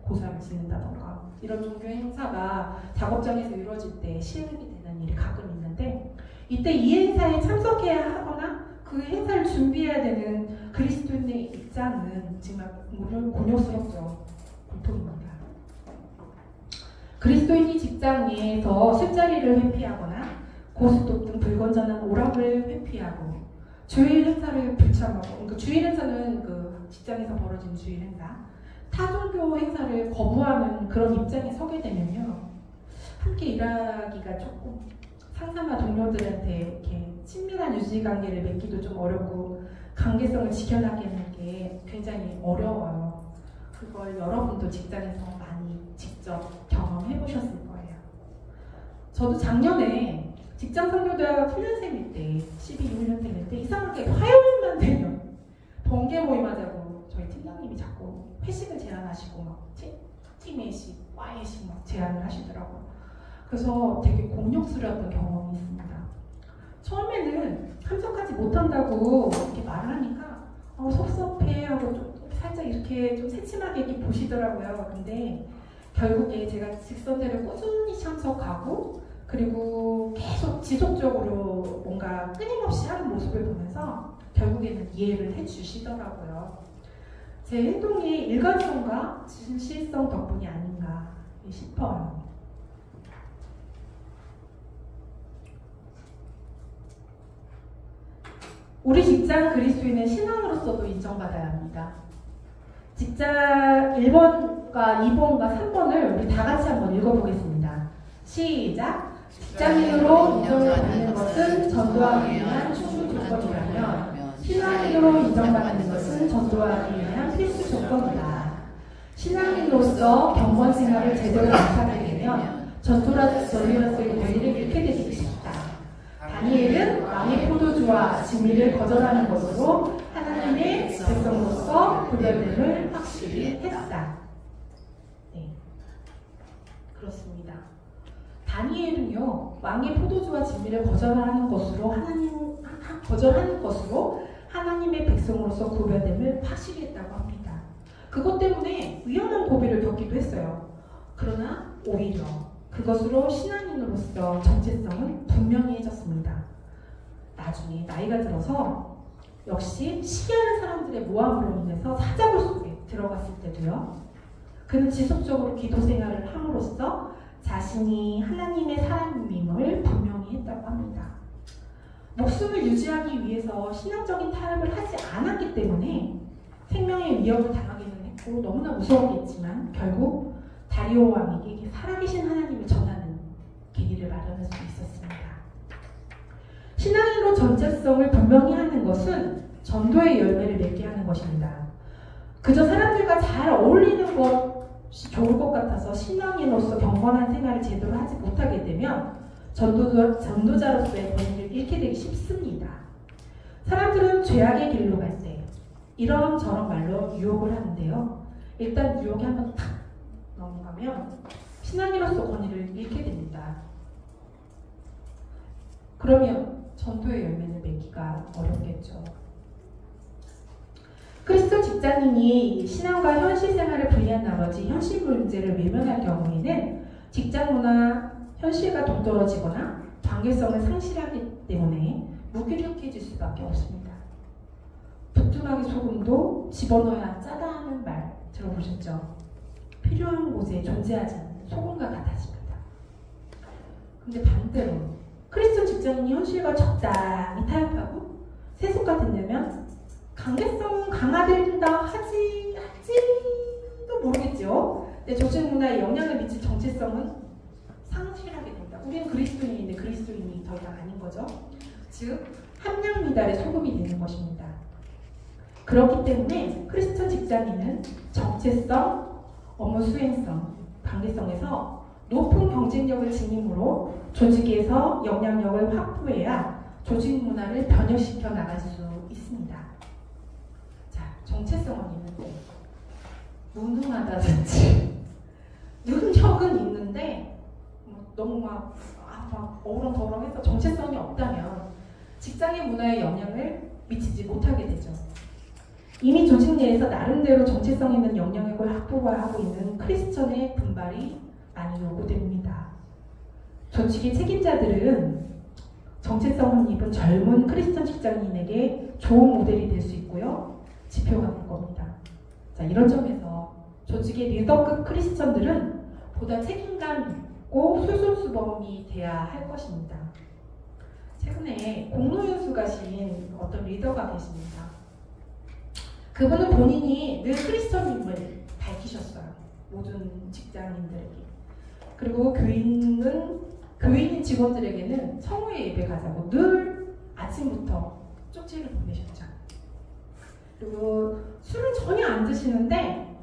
고사를 지낸다던가 이런 종교의 행사가 작업장에서 이루어질 때 시행이 되는 일이 가끔 있는데 이때 이 행사에 참석해야 하거나 그 행사를 준비해야 되는 그리스도인의 입장은 정말 곤욕스럽죠. 고통입니다. 그리스도인이 직장 내에서 술자리를 회피하거나 고스톱 등 불건전한 오락을 회피하고 주일 행사를 불참하고 그러니까 주일 행사는 그 직장에서 벌어지는 주일 행사 타종교 행사를 거부하는 그런 입장에 서게 되면요 함께 일하기가 조금 상사나 동료들한테 이렇게 친밀한 유지관계를 맺기도 좀 어렵고 관계성을 지켜나가는 게 굉장히 어려워요. 그걸 여러분도 직장에서 많이 직접 경험해 보셨을 거예요. 저도 작년에 직장 선교대학 훈련생일 때 12, 6년생일 때 이상하게 화요일만 되면 번개 모임하자고 저희 팀장님이 자꾸 회식을 제안하시고 막 팀회식, Y회식 막 제안을 하시더라고요. 그래서 되게 곤욕스러웠던 경험이 있습니다. 처음에는 참석하지 못한다고 이렇게 말을 하니까 섭섭해 하고 좀 살짝 이렇게 좀 새침하게 이렇게 보시더라고요. 근데 결국에 제가 직선제를 꾸준히 참석하고 그리고 계속 지속적으로 뭔가 끊임없이 하는 모습을 보면서 결국에는 이해를 해주시더라고요. 제 행동의 일관성과 진실성 덕분이 아닌가 싶어요. 우리 직장 그리스도인은 신앙으로서도 인정받아야 합니다. 직장 1번과 2번과 3번을 우리 다 같이 한번 읽어보겠습니다. 시작! 직장인으로 인정받는 것은 전도하기 위한 충분 조건이라면 신앙인으로 인정받는 것은 전도하기 위한 필수 조건이다. 신앙인으로서 경건 생활을 제대로 못하게 되면 전도자로서의 권리를 잃게 되기 쉽다. 다니엘은 왕의 포도주와 진미를 거절하는 것으로 하나님의 백성으로서 구별됨을 확실히 했다. 네, 그렇습니다. 다니엘은요, 왕의 포도주와 진미를 거절하는 것으로 하나님의 백성으로서 구별됨을 확실히 했다고 합니다. 그것 때문에 위험한 고비를 겪기도 했어요. 그러나 오히려 그것으로 신앙인으로서 정체성은 분명해졌습니다. 나중에 나이가 들어서 역시 시기하는 사람들의 모함으로 인해서 사자굴 속에 들어갔을 때도요. 그는 지속적으로 기도 생활을 함으로써 자신이 하나님의 사람임을 분명히 했다고 합니다. 목숨을 유지하기 위해서 신앙적인 타협을 하지 않았기 때문에 생명의 위협을 당하기는 했고 너무나 무서웠겠지만 결국 다리오 왕에게 살아계신 하나님을 전하는 계기를 마련할 수 있었습니다. 신앙인으로 정체성을 분명히 하는 것은 전도의 열매를 맺게 하는 것입니다. 그저 사람들과 잘 어울리는 것이 좋을 것 같아서 신앙인으로서 경건한 생활을 제대로 하지 못하게 되면 전도자로서의 권위를 잃게 되기 쉽습니다. 사람들은 죄악의 길로 갈 때 이런저런 말로 유혹을 하는데요. 일단 유혹이 한번 탁 넘어가면 신앙인으로서 권위를 잃게 됩니다. 그러면 전도의 열매를 맺기가 어렵겠죠. 그리스도 직장인이 신앙과 현실 생활을 분리한 나머지 현실 문제를 외면할 경우에는 직장 문화, 현실과 동떨어지거나 관계성을 상실하기 때문에 무기력해질 수밖에 없습니다. 부뚜막에 소금도 집어넣어야 짜다 하는 말 들어보셨죠? 필요한 곳에 존재하지 않는 소금과 같아집니다. 근데 반대로 크리스천 직장인이 현실과 적당히 타협하고 세속화 된다면 관계성은 강화된다 할지도 모르겠죠. 근데 조직 문화에 영향을 미칠 정체성은 상실하게 된다. 우리는 그리스도인인데 그리스도인이 더 이상 아닌 거죠. 즉 함량 미달의 소금이 되는 것입니다. 그렇기 때문에 크리스천 직장인은 정체성, 업무 수행성, 관계성에서 높은 경쟁력을 지니므로 조직에서 영향력을 확보해야 조직 문화를 변혁시켜 나갈 수 있습니다. 자, 정체성은 있는데 무능하다든지 능력은 있는데 너무 막 어우렁더렁해서 정체성이 없다면 직장의 문화에 영향을 미치지 못하게 되죠. 이미 조직 내에서 나름대로 정체성 있는 영향력을 확보하고 있는 크리스천의 분발이 많이 요구됩니다. 조직의 책임자들은 정체성을 입은 젊은 크리스천 직장인에게 좋은 모델이 될 수 있고요. 지표가 될 겁니다. 자, 이런 점에서 조직의 리더급 크리스천들은 보다 책임감 있고 솔선수범이 돼야 할 것입니다. 최근에 공로연수 가신 어떤 리더가 계십니다. 그분은 본인이 늘 크리스천임을 밝히셨어요. 모든 직장인들에게. 그리고 교인 직원들에게는 성우의 예배 가자고 늘 아침부터 쪽지를 보내셨죠. 그리고 술을 전혀 안 드시는데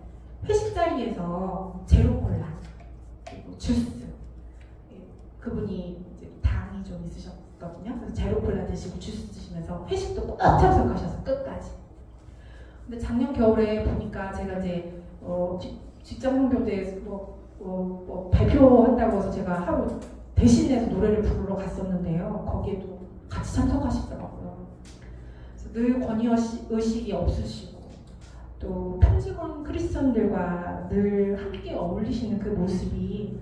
회식 자리에서 제로콜라, 그리고 주스, 그분이 이제 당이 좀 있으셨거든요. 그래서 제로콜라 드시고 주스 드시면서 회식도 꼭 참석하셔서 끝까지. 근데 작년 겨울에 보니까 제가 이제 직장 선교대에서 발표한다고 해서 제가 하루 대신해서 노래를 부르러 갔었는데요. 거기에도 같이 참석하시더라고요. 그래서 늘 권위의식이 없으시고 또 편직원 크리스천들과 늘 함께 어울리시는 그 모습이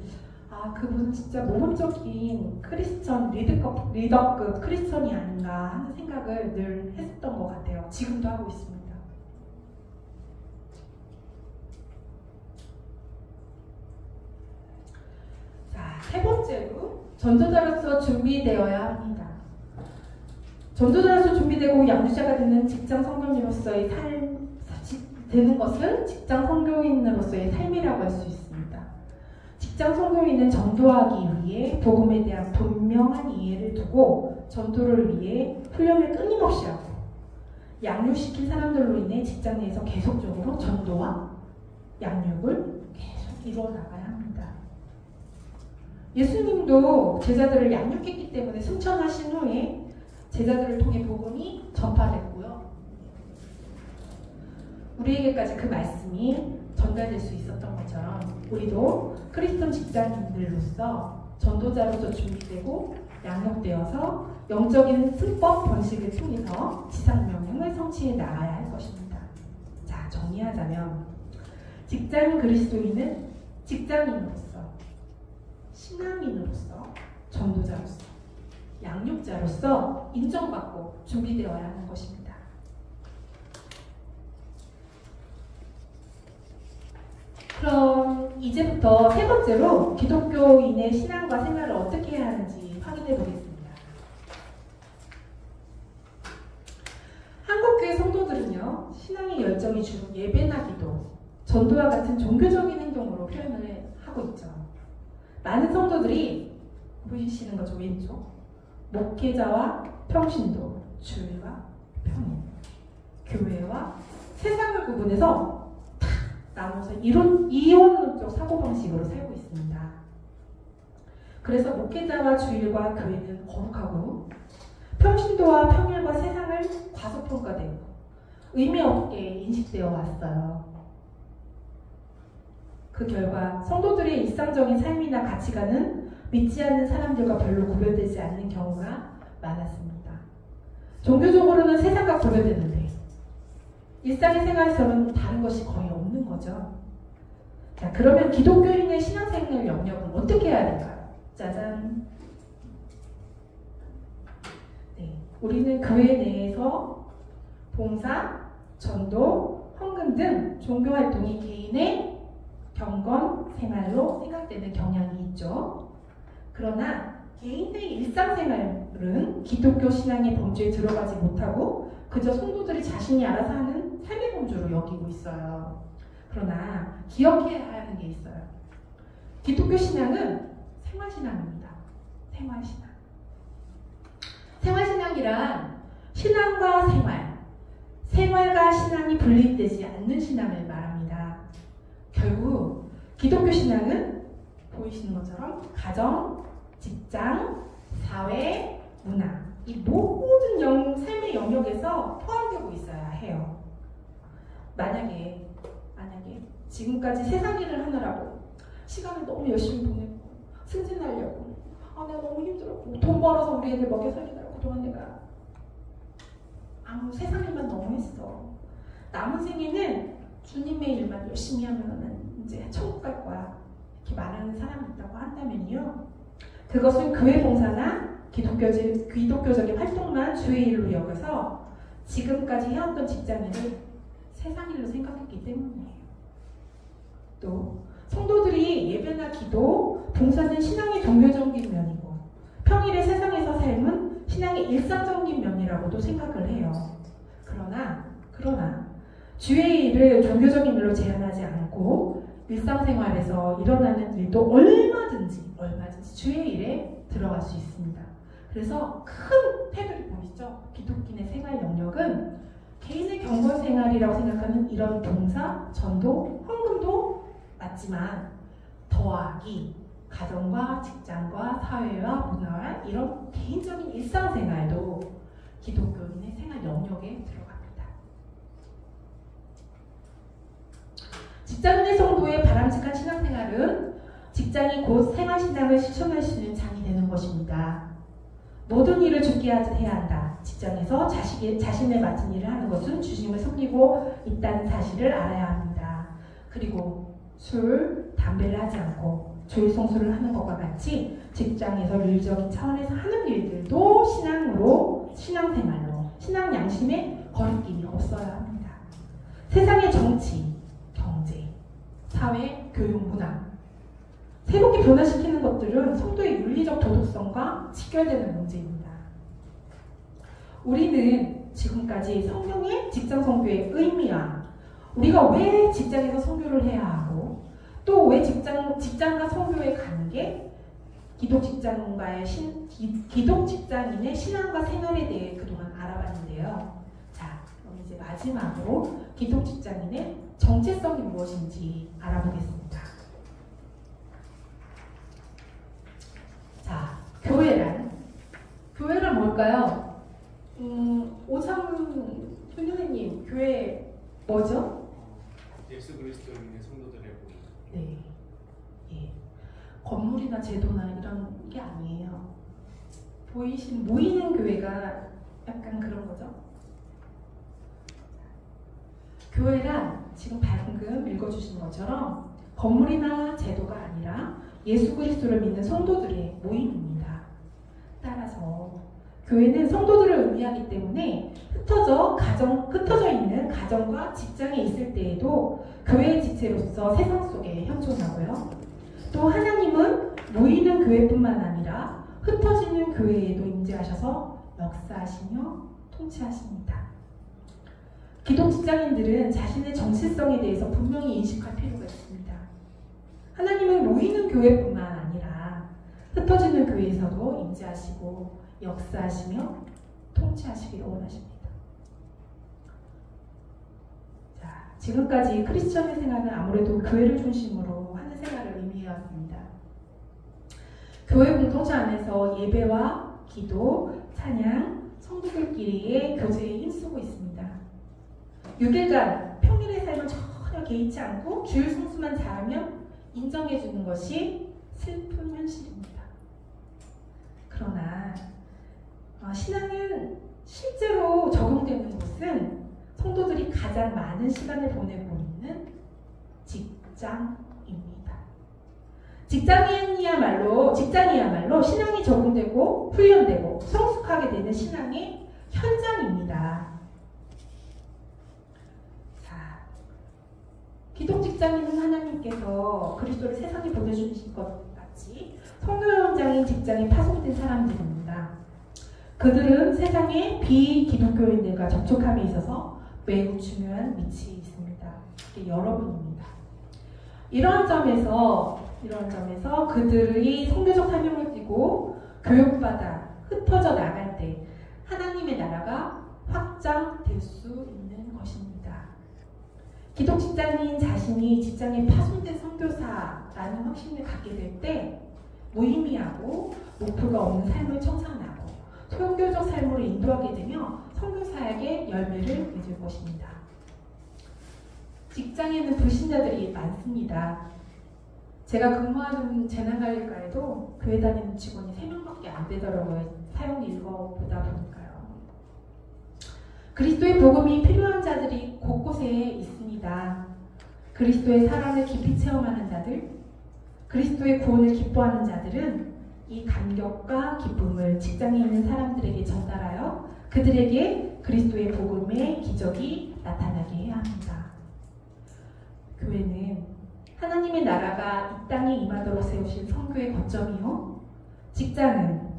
그분은 진짜 모범적인 크리스천 리더급 크리스천이 아닌가 하는 생각을 늘 했었던 것 같아요. 지금도 하고 있습니다. 세 번째로 전도자로서 준비되어야 합니다. 전도자로서 준비되고 양육자가 되는 직장 선교인으로서의 되는 것은 직장 선교인으로서의 삶이라고 할 수 있습니다. 직장 선교인은 전도하기 위해 복음에 대한 분명한 이해를 두고 전도를 위해 훈련을 끊임없이 하고 양육시킨 사람들로 인해 직장 내에서 계속적으로 전도와 양육을 계속 이루어 나가야 합니다. 예수님도 제자들을 양육했기 때문에 승천하신 후에 제자들을 통해 복음이 전파됐고요. 우리에게까지 그 말씀이 전달될 수 있었던 것처럼 우리도 크리스천 직장인들로서 전도자로서 준비되고 양육되어서 영적인 승법 번식을 통해서 지상명령을 성취해 나가야 할 것입니다. 자, 정리하자면 직장인 그리스도인은 직장인으로서 신앙인으로서, 전도자로서, 양육자로서 인정받고 준비되어야 하는 것입니다. 그럼 이제부터 세 번째로 기독교인의 신앙과 생활을 어떻게 해야 하는지 확인해 보겠습니다. 한국교회 성도들은요, 신앙의 열정이 주로 예배나 기도, 전도와 같은 종교적인 행동으로 표현을 하고 있죠. 많은 성도들이 보이시는 거죠, 왼쪽. 목회자와 평신도, 주일과 평일, 교회와 세상을 구분해서 나눠서 이론적 사고방식으로 살고 있습니다. 그래서 목회자와 주일과 교회는 거룩하고 평신도와 평일과 세상을 과소평가되고 의미 없게 인식되어 왔어요. 그 결과 성도들의 일상적인 삶이나 가치관은 믿지 않는 사람들과 별로 구별되지 않는 경우가 많았습니다. 종교적으로는 세상과 구별되는데 일상의 생활에서는 다른 것이 거의 없는 거죠. 자, 그러면 기독교인의 신앙생활 영역은 어떻게 해야 될까요? 짜잔. 네, 우리는 교회 내에서 봉사, 전도, 헌금 등 종교활동이 개인의 경건 생활로 생각되는 경향이 있죠. 그러나 개인의 일상생활은 기독교 신앙의 범주에 들어가지 못하고 그저 성도들이 자신이 알아서 하는 삶의 범주로 여기고 있어요. 그러나 기억해야 하는 게 있어요. 기독교 신앙은 생활신앙입니다. 생활신앙. 생활신앙이란 신앙과 생활과 신앙이 분리되지 않는 신앙을 말합니다. 결국 기독교 신앙은 보이시는 것처럼 가정, 직장, 사회, 문화 이 모든 삶의 영역에서 포함되고 있어야 해요. 만약에 지금까지 세상 일을 하느라고 시간을 너무 열심히 보내고 승진하려고 내가 너무 힘들었고 돈 벌어서 우리 애들 먹여 살리느라고 그동안 내가 아무 세상 일만 너무 했어. 남은 생에는 주님의 일만 열심히 하면 이제 천국 갈 거야. 이렇게 말하는 사람이 있다고 한다면요. 그것은 교회 봉사나 기독교적인 활동만 주의 일로 여겨서 지금까지 해왔던 직장인을 세상 일로 생각했기 때문이에요. 또 성도들이 예배나 기도, 봉사는 신앙의 종교적인 면이고 평일의 세상에서 삶은 신앙의 일상적인 면이라고도 생각을 해요. 그러나 주의 일을 종교적인 일로 제한하지 않고 일상생활에서 일어나는 일도 얼마든지 주의 일에 들어갈 수 있습니다. 그래서 큰 테두리 보이시죠? 기독인의 생활 영역은 개인의 경건 생활이라고 생각하는 이런 봉사, 전도, 헌금도 맞지만 더하기 가정과 직장과 사회와 문화와 이런 개인적인 일상생활도 기독교인의 생활 영역에 들어갑니다. 직장인의 성도의 바람직한 신앙생활은 직장이 곧 생활신앙을 실천할 수 있는 장이 되는 것입니다. 모든 일을 주께 해야 한다. 직장에서 자신을 맡은 일을 하는 것은 주님을 섬기고 있다는 사실을 알아야 합니다. 그리고 술, 담배를 하지 않고 조율 성수를 하는 것과 같이 직장에서 윤리적인 차원에서 하는 일들도 신앙생활로, 신앙 양심에 거리낌이 없어야 합니다. 세상의 정치, 경제, 사회, 교육, 문화 새롭게 변화시키는 것들은 성도의 윤리적 도덕성과 직결되는 문제입니다. 우리는 지금까지 성경의 직장 선교의 의미와 우리가 왜 직장에서 선교를 해야 하고 또 왜 직장과 선교의 관계, 기독 직장인의 신앙과 생활에 대해 그동안 알아봤는데요. 자, 그럼 이제 마지막으로 기독 직장인의 정체성이 무엇인지 알아보겠습니다. 자, 교회란 뭘까요? 오창훈 선생님, 교회 뭐죠? 예수 그리스도를 믿는 성도들의 모임. 네, 예. 건물이나 제도나 이런 게 아니에요. 모이는 교회가 약간 그런 거죠. 교회란 지금 방금 읽어주신 것처럼 건물이나 제도가 아니라 예수 그리스도를 믿는 성도들의 모임입니다. 따라서 교회는 성도들을 의미하기 때문에 흩어져 있는 가정과 직장에 있을 때에도 교회의 지체로서 세상 속에 현존하고요. 또 하나님은 모이는 교회뿐만 아니라 흩어지는 교회에도 임재하셔서 역사하시며 통치하십니다. 기독 직장인들은 자신의 정체성에 대해서 분명히 인식할 필요가 있습니다. 하나님은 모이는 교회뿐만 아니라 흩어지는 교회에서도 임재하시고 역사하시며 통치하시기를 원하십니다. 자, 지금까지 크리스천의 생활은 아무래도 교회를 중심으로 하는 생활을 의미해왔습니다. 교회 공동체 안에서 예배와 기도, 찬양, 성도들끼리의 교제에 힘쓰고 있습니다. 6일간 평일의 삶을 전혀 개의치 않고 주일 성수만 잘하면 인정해주는 것이 슬픈 현실입니다. 그러나 신앙은 실제로 적용되는 곳은 성도들이 가장 많은 시간을 보내고 있는 직장입니다. 직장이야말로 신앙이 적용되고 훈련되고 성숙하게 되는 신앙의 현장입니다. 자, 기독 직장인은 하나님께서 그리스도를 세상에 보내주신 것 같이 선교 현장인 직장에 파송된 사람들입니다. 그들은 세상의 비기독교인들과 접촉함에 있어서 매우 중요한 위치에 있습니다. 그게 여러분입니다. 이러한 점에서 그들이 선교적 사명을 띠고 교육받아 흩어져 나갈 때 하나님의 나라가 확장될 수 있는 것입니다. 기독 직장인 자신이 직장에 파송된 선교사라는 확신을 갖게 될 때 무의미하고 목표가 없는 삶을 청산하고 선교적 삶으로 인도하게 되며 선교사에게 열매를 맺을 것입니다. 직장에는 불신자들이 많습니다. 제가 근무하는 재난관리과에도 교회 다니는 직원이 3명밖에 안 되더라고요. 사용 읽어보다 보니까요. 그리스도의 복음이 필요한 자들이 곳곳에 있습니다. 그리스도의 사랑을 깊이 체험하는 자들, 그리스도의 구원을 기뻐하는 자들은 이 감격과 기쁨을 직장에 있는 사람들에게 전달하여 그들에게 그리스도의 복음의 기적이 나타나게 해야 합니다. 교회는 하나님의 나라가 이 땅에 임하도록 세우신 선교의 거점이요, 직장은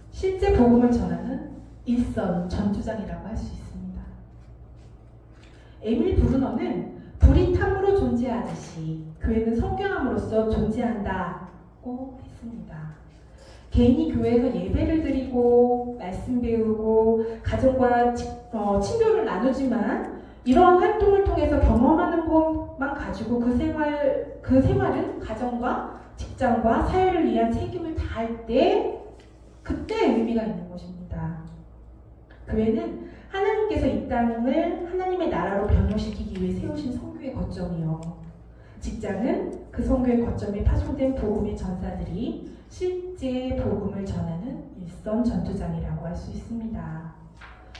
실제 복음을 전하는 일선 전투장이라고 할 수 있습니다. 에밀 브루너는 불이 탐으로 존재하듯이 교회는 선교함으로써 존재한다고 했습니다. 개인이 교회에서 예배를 드리고 말씀 배우고 가정과 친교를 나누지만 이러한 활동을 통해서 경험하는 것만 가지고 그 생활은 가정과 직장과 사회를 위한 책임을 다할 때 그때 의미가 있는 것입니다. 교회는 하나님께서 이 땅을 하나님의 나라로 변형시키기 위해 세우신 선교의 거점이요, 직장은 그 선교의 거점에 파송된 복음의 전사들이 실제 복음을 전하는 일선 전투장이라고 할 수 있습니다.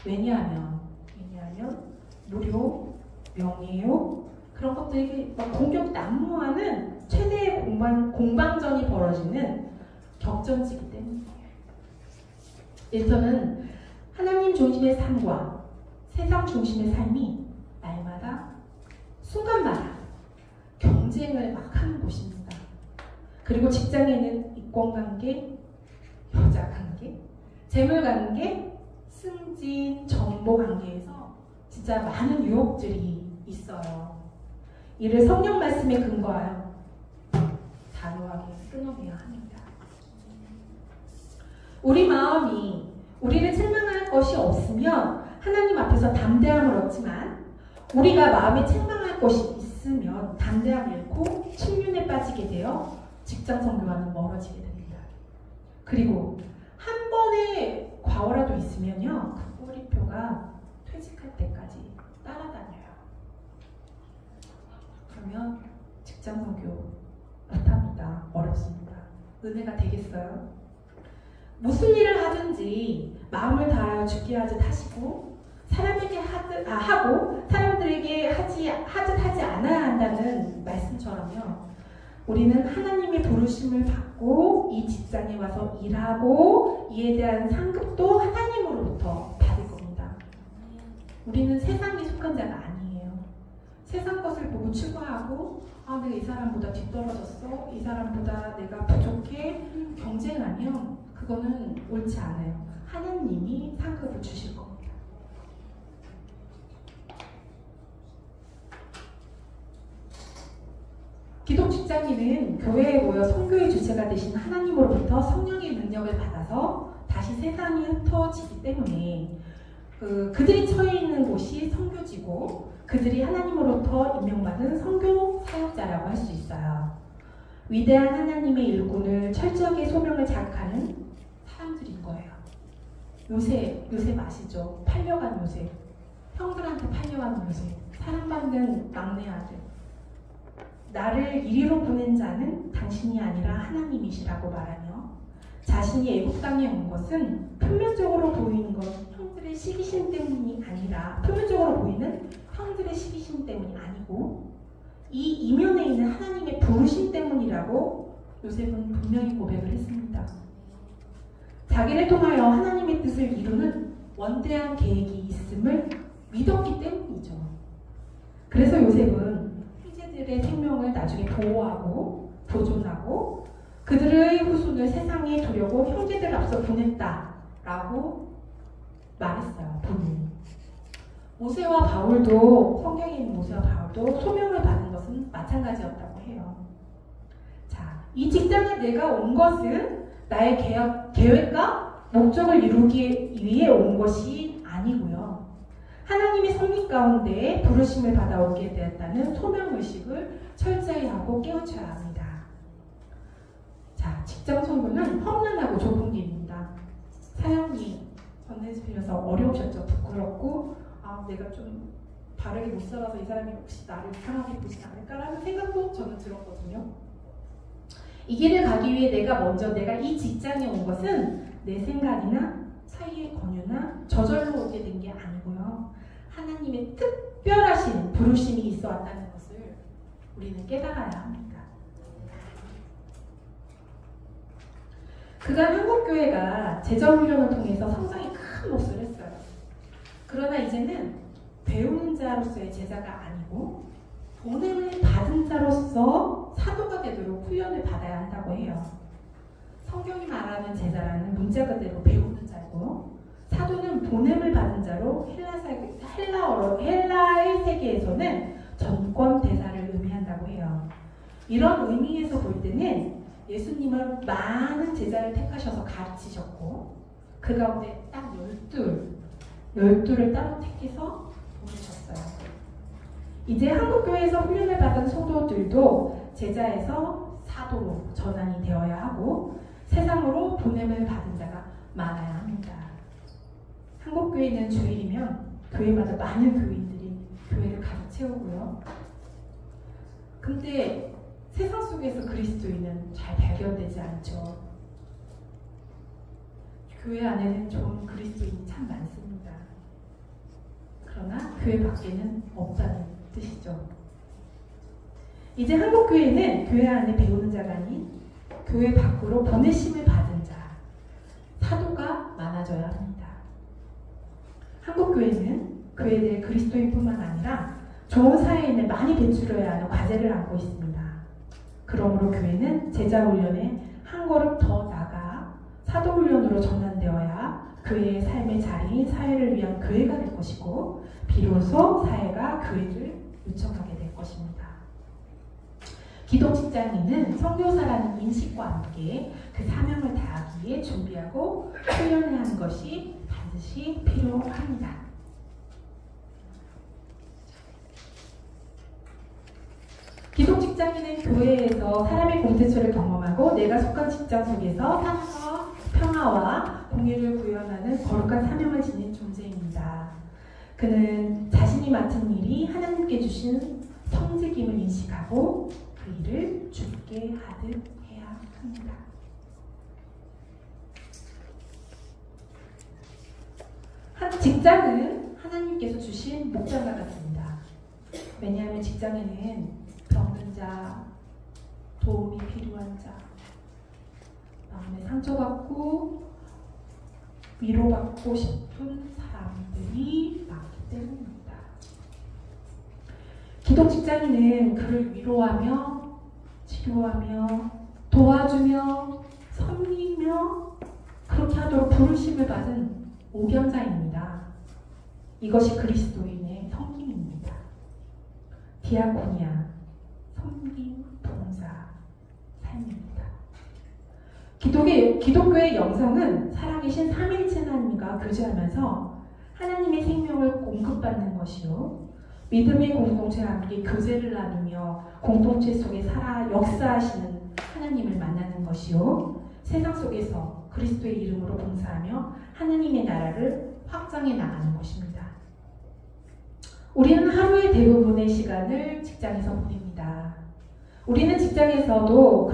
왜냐하면 무료, 명예욕 그런 것들이 공격 난무하는 최대의 공방전이 벌어지는 격전지기 때문이에요. 일선은 하나님 중심의 삶과 세상 중심의 삶이 날마다 순간마다 경쟁을 막 하는 곳입니다. 그리고 직장에는 인권관계, 여자관계, 재물관계, 승진, 정보관계에서 진짜 많은 유혹들이 있어요. 이를 성령 말씀에 근거하여 단호하게 끊어내야 합니다. 우리 마음이 우리를 책망할 것이 없으면 하나님 앞에서 담대함을 얻지만 우리가 마음에 책망할 것이 있으면 담대함을 잃고 침륜에 빠지게 되어 직장 선교와는 멀어지게 됩니다. 그리고 한 번의 과오라도 있으면요, 그 꼬리표가 퇴직할 때까지 따라다녀요. 그러면 직장 선교 못합니다. 어렵습니다. 은혜가 되겠어요? 무슨 일을 하든지 마음을 다하여 죽게 하듯 하시고 사람에게 하고 사람들에게 하지 않아야 한다는 말씀처럼요. 우리는 하나님의 부르심을 받고 이 직장에 와서 일하고 이에 대한 상급도 하나님으로부터 받을 겁니다. 우리는 세상에 속한 자가 아니에요. 세상 것을 보고 추구하고 내가 이 사람보다 뒤떨어졌어, 이 사람보다 내가 부족해 경쟁하면 그거는 옳지 않아요. 하나님이 상급을 주실 겁니다. 기독 직장인은 교회에 모여 선교의 주체가 되신 하나님으로부터 성령의 능력을 받아서 다시 세상에 흩어지기 때문에 그들이 처해 있는 곳이 선교지고 그들이 하나님으로부터 임명받은 선교 사역자라고 할 수 있어요. 위대한 하나님의 일꾼을 철저하게 소명을 자극하는 사람들인 거예요. 요셉 아시죠? 팔려간 요셉, 형들한테 팔려간 요셉, 사랑받는 막내 아들. 나를 이리로 보낸 자는 당신이 아니라 하나님이시라고 말하며 자신이 애국 땅에 온 것은 표면적으로 보이는 것 형들의 시기심 때문이 아니라 표면적으로 보이는 형들의 시기심 때문이 아니고 이 이면에 있는 하나님의 부르심 때문이라고 요셉은 분명히 고백을 했습니다. 자기를 통하여 하나님의 뜻을 이루는 원대한 계획이 있음을 믿었기 때문이죠. 그래서 요셉은 형제들의 생명을 나중에 보호하고 보존하고 그들의 후손을 세상에 두려고 형제들을 앞서 보냈다라고 말했어요. 본인이. 모세와 바울도, 성경에 있는 모세와 바울도 소명을 받은 것은 마찬가지였다고 해요. 자, 이 직장에 내가 온 것은 나의 계획과 목적을 이루기 위해 온 것이 아니고요. 하나님의 섭리 가운데 부르심을 받아오게 되었다는 소명의식을 철저히 하고 깨우쳐야 합니다. 자, 직장 선교는 험난하고 좁은 길입니다. 사장님, 전에서 빌려서 어려우셨죠? 부끄럽고 내가 좀 바르게 못 살아서 이 사람이 혹시 나를 이상하게 보지 않을까라는 생각도 저는 들었거든요. 이 길을 가기 위해 내가 이 직장에 온 것은 내 생각이나 사이의 권유나 저절로 오게 된 게 아니고요. 하나님의 특별하신 부르심이 있어 왔다는 것을 우리는 깨달아야 합니다. 그간 한국교회가 제자훈련을 통해서 성장에 큰 몫을 했어요. 그러나 이제는 배우는 자로서의 제자가 아니고 보냄을 받은 자로서 사도가 되도록 훈련을 받아야 한다고 해요. 성경이 말하는 제자라는 문자 그대로 배우는 자고 사도는 보냄을 받은 자로 헬라의 세계에서는 전권 대사를 의미한다고 해요. 이런 의미에서 볼 때는 예수님은 많은 제자를 택하셔서 가르치셨고 그 가운데 딱 12를 따로 택해서 보내셨어요. 이제 한국교회에서 훈련을 받은 성도들도 제자에서 사도로 전환이 되어야 하고 세상으로 보냄을 받은 자가 많아야 합니다. 한국교회는 주일이면 교회마다 많은 교인들이 교회를 가득 채우고요. 근데 세상 속에서 그리스도인은 잘 발견되지 않죠. 교회 안에는 좋은 그리스도인이 참 많습니다. 그러나 교회 밖에는 없다는 뜻이죠. 이제 한국교회는 교회 안에 배우는 자가 아닌 교회 밖으로 보내심을 받은 자, 사도가 많아져야 합니다. 한국교회는 교회 내 그리스도인뿐만 아니라 좋은 사회인을 많이 배출해야 하는 과제를 안고 있습니다. 그러므로 교회는 제자훈련에 한 걸음 더 나아가 사도훈련으로 전환되어야 교회의 삶의 자리인 사회를 위한 교회가 될 것이고 비로소 사회가 교회를 요청하게 될 것입니다. 기독 직장인은 선교사라는 인식과 함께 그 사명을 다하기 위해 준비하고 훈련해야 하는 것이 반드시 필요합니다. 기독 직장인은 교회에서 사람의 공태처를 경험하고 내가 속한 직장 속에서 사랑과 평화와 공유를 구현하는 거룩한 사명을 지닌 존재입니다. 그는 자신이 맡은 일이 하나님께 주신 성직임을 인식하고 그 일을 주께 하듯 해야 합니다. 한 직장은 하나님께서 주신 목장과 같습니다. 왜냐하면 직장에는 병든 자, 도움이 필요한 자, 마음에 상처받고 위로받고 싶은 사람들이 많기 때문입니다. 기독 직장인은 그를 위로하며 치료하며 도와주며 섬기며 그렇게 하도록 부르심을 받은 오병자입니다. 이것이 그리스도인의 섬김입니다. 디아코니아, 섬김, 봉사, 삶입니다. 기독교의 영성은 살아계신 삼위일체 하나님과 교제하면서 하나님의 생명을 공급받는 것이요, 믿음의 공동체와 함께 교제를 나누며 공동체 속에 살아 역사하시는 하나님을 만나는 것이요, 세상 속에서 그리스도의 이름으로 봉사하며 하나님의 나라를 확장해 나가는 것입니다. 우리는 하루의 대부분의 시간을 직장에서 보냅니다. 우리는 직장에서도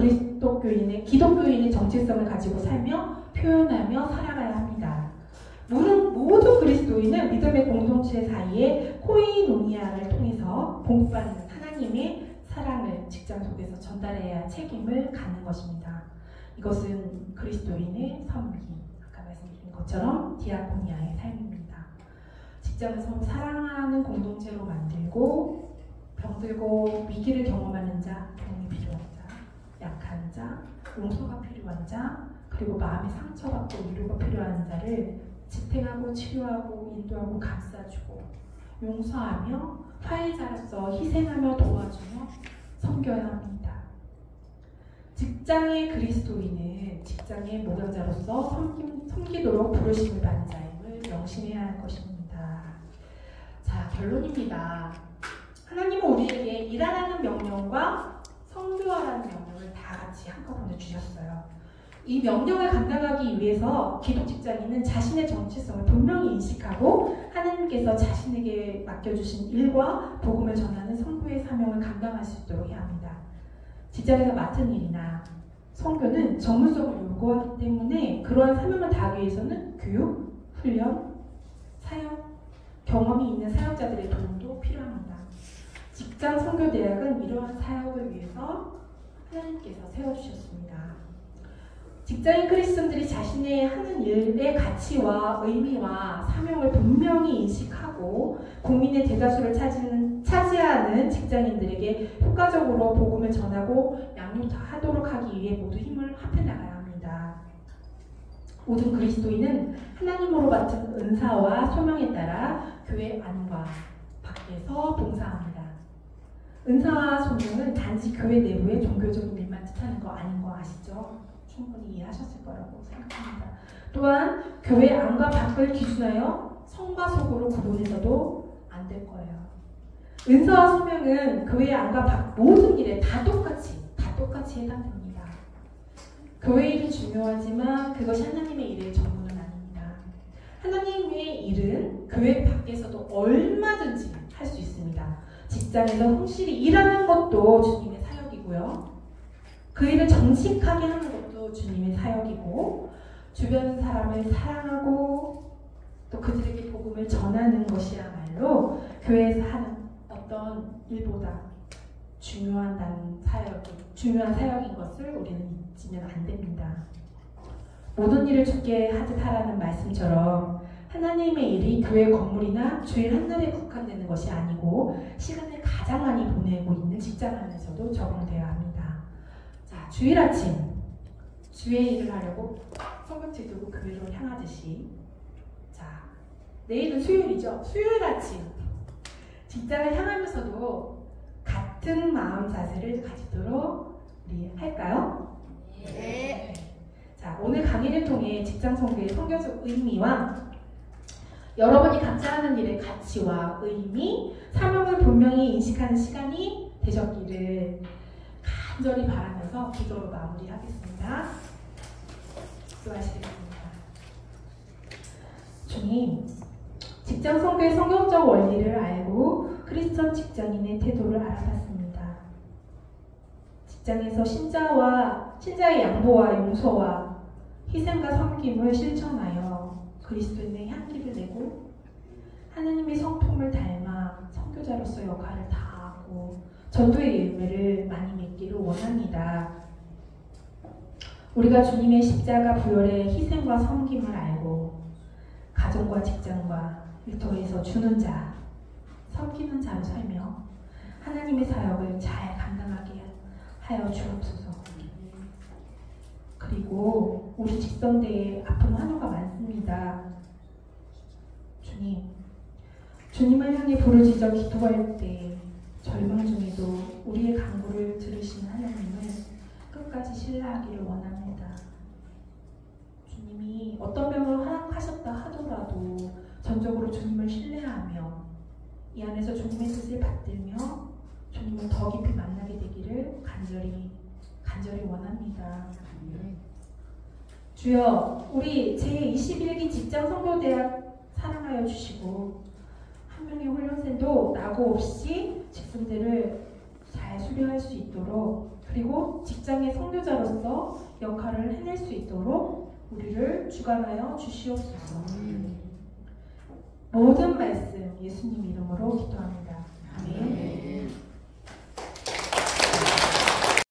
기독교인의 정체성을 가지고 살며 표현하며 살아가야 합니다. 모든 그리스도인은 믿음의 공동체 사이에 코이노니아를 통해서 공급받는 하나님의 사랑을 직장 속에서 전달해야 할 책임을 갖는 것입니다. 이것은 그리스도인의 섬김, 아까 말씀드린 것처럼 디아코니아의 삶입니다. 직장을 서로 사랑하는 공동체로 만들고 병들고 위기를 경험하는 자, 도움이 필요한 자, 약한 자, 용서가 필요한 자, 그리고 마음에 상처받고 위로가 필요한 자를 지탱하고 치료하고 인도하고 감싸주고 용서하며 화해자로서 희생하며 도와주며 섬겨야 합니다. 직장의 그리스도인은 직장의 목양자로서 섬기도록 부르심을 받은 자임을 명심해야 할 것입니다. 자, 결론입니다. 하나님은 우리에게 일하라는 명령과 선교하라는 명령을 다 같이 한꺼번에 주셨어요. 이 명령을 감당하기 위해서 기독 직장인은 자신의 정체성을 분명히 인식하고 하나님께서 자신에게 맡겨주신 일과 복음을 전하는 선교의 사명을 감당할 수 있도록 해야 합니다. 직장에서 맡은 일이나 선교는 전문성을 요구하기 때문에 그러한 사명을 다하기 위해서는 교육, 훈련, 사역, 경험이 있는 사역자들의 도움도 필요합니다. 직장 선교대학은 이러한 사역을 위해서 하나님께서 세워주셨습니다. 직장인 크리스천들이 자신의 하는 일의 가치와 의미와 사명을 분명히 인식하고 국민의 대다수를 차지하는 직장인들에게 효과적으로 복음을 전하고 양육하도록 하기 위해 모두 힘을 합해 나가야 합니다. 모든 그리스도인은 하나님으로 받은 은사와 소명에 따라 교회 안과 밖에서 봉사합니다. 은사와 소명은 단지 교회 내부의 종교적인 일만 뜻하는 거 아닌 거 아시죠? 충분히 이해하셨을 거라고 생각합니다. 또한 교회 안과 밖을 기준하여 성과 속으로 구분해서도 안 될 거예요. 은사와 소명은 교회 안과 밖 모든 일에 다 똑같이 해당됩니다. 교회 일이 중요하지만 그것이 하나님의 일의 전부는 아닙니다. 하나님의 일은 교회 밖에서도 얼마든지 할 수 있습니다. 직장에서 성실히 일하는 것도 주님의 사역이고요. 그 일을 정직하게 하는 것도 주님의 사역이고, 주변 사람을 사랑하고 또 그들에게 복음을 전하는 것이야말로 교회에서 하는 어떤 일보다 중요한 사역인 것을 우리는 잊으면 안 됩니다. 모든 일을 주께 하듯 하라는 말씀처럼 하나님의 일이 교회 건물이나 주일 한날에 국한되는 것이 아니고 시간을 가장 많이 보내고 있는 직장 안에서도 적용되어야 합니다. 자, 주일 아침 주의 일을 하려고 성경책 들고 교회로 향하듯이, 자, 내일은 수요일이죠. 수요일 아침 직장을 향하면서도 같은 마음 자세를 가지도록 우리 할까요? 네. 자, 오늘 강의를 통해 직장 선교의 선교적 의미와 여러분이 각자 하는 일의 가치와 의미, 사명을 분명히 인식하는 시간이 되셨기를 간절히 바라면서 기도로 마무리하겠습니다. 수고하시겠습니다. 주님, 직장 선교의 성경적 원리를 알고 크리스천 직장인의 태도를 알아봤습니다. 직장에서 신자의 양보와 용서와 희생과 섬김을 실천하여 그리스도인의 향기를 내고 하나님의 성품을 닮아 선교자로서 역할을 다하고 전도의 열매를 많이 맺기를 원합니다. 우리가 주님의 십자가 부활의 희생과 섬김을 알고 가정과 직장과 일터에서 주는 자, 섬기는 자로 살며 하나님의 사역을 잘 감당하게 하여 주옵소서. 그리고 우리 직성대에 아픈 환우가 많습니다. 주님을 향해 부르짖어 기도할 때 절망 중에도 우리의 간구를 들으시는 하나님을 끝까지 신뢰하기를 원합니다. 주님이 어떤 병을 허락하셨다 하더라도 전적으로 주님을 신뢰하며 이 안에서 주님의 뜻을 받들며 주님을 더 깊이 만나게 되기를 간절히 원합니다. 주여, 우리 제21기 직장선교대학 사랑하여 주시고 한 명의 훈련생도 낙오 없이 직분들을 잘 수료할 수 있도록, 그리고 직장의 선교자로서 역할을 해낼 수 있도록 우리를 주관하여 주시옵소서. 모든 말씀 예수님 이름으로 기도합니다. 아멘.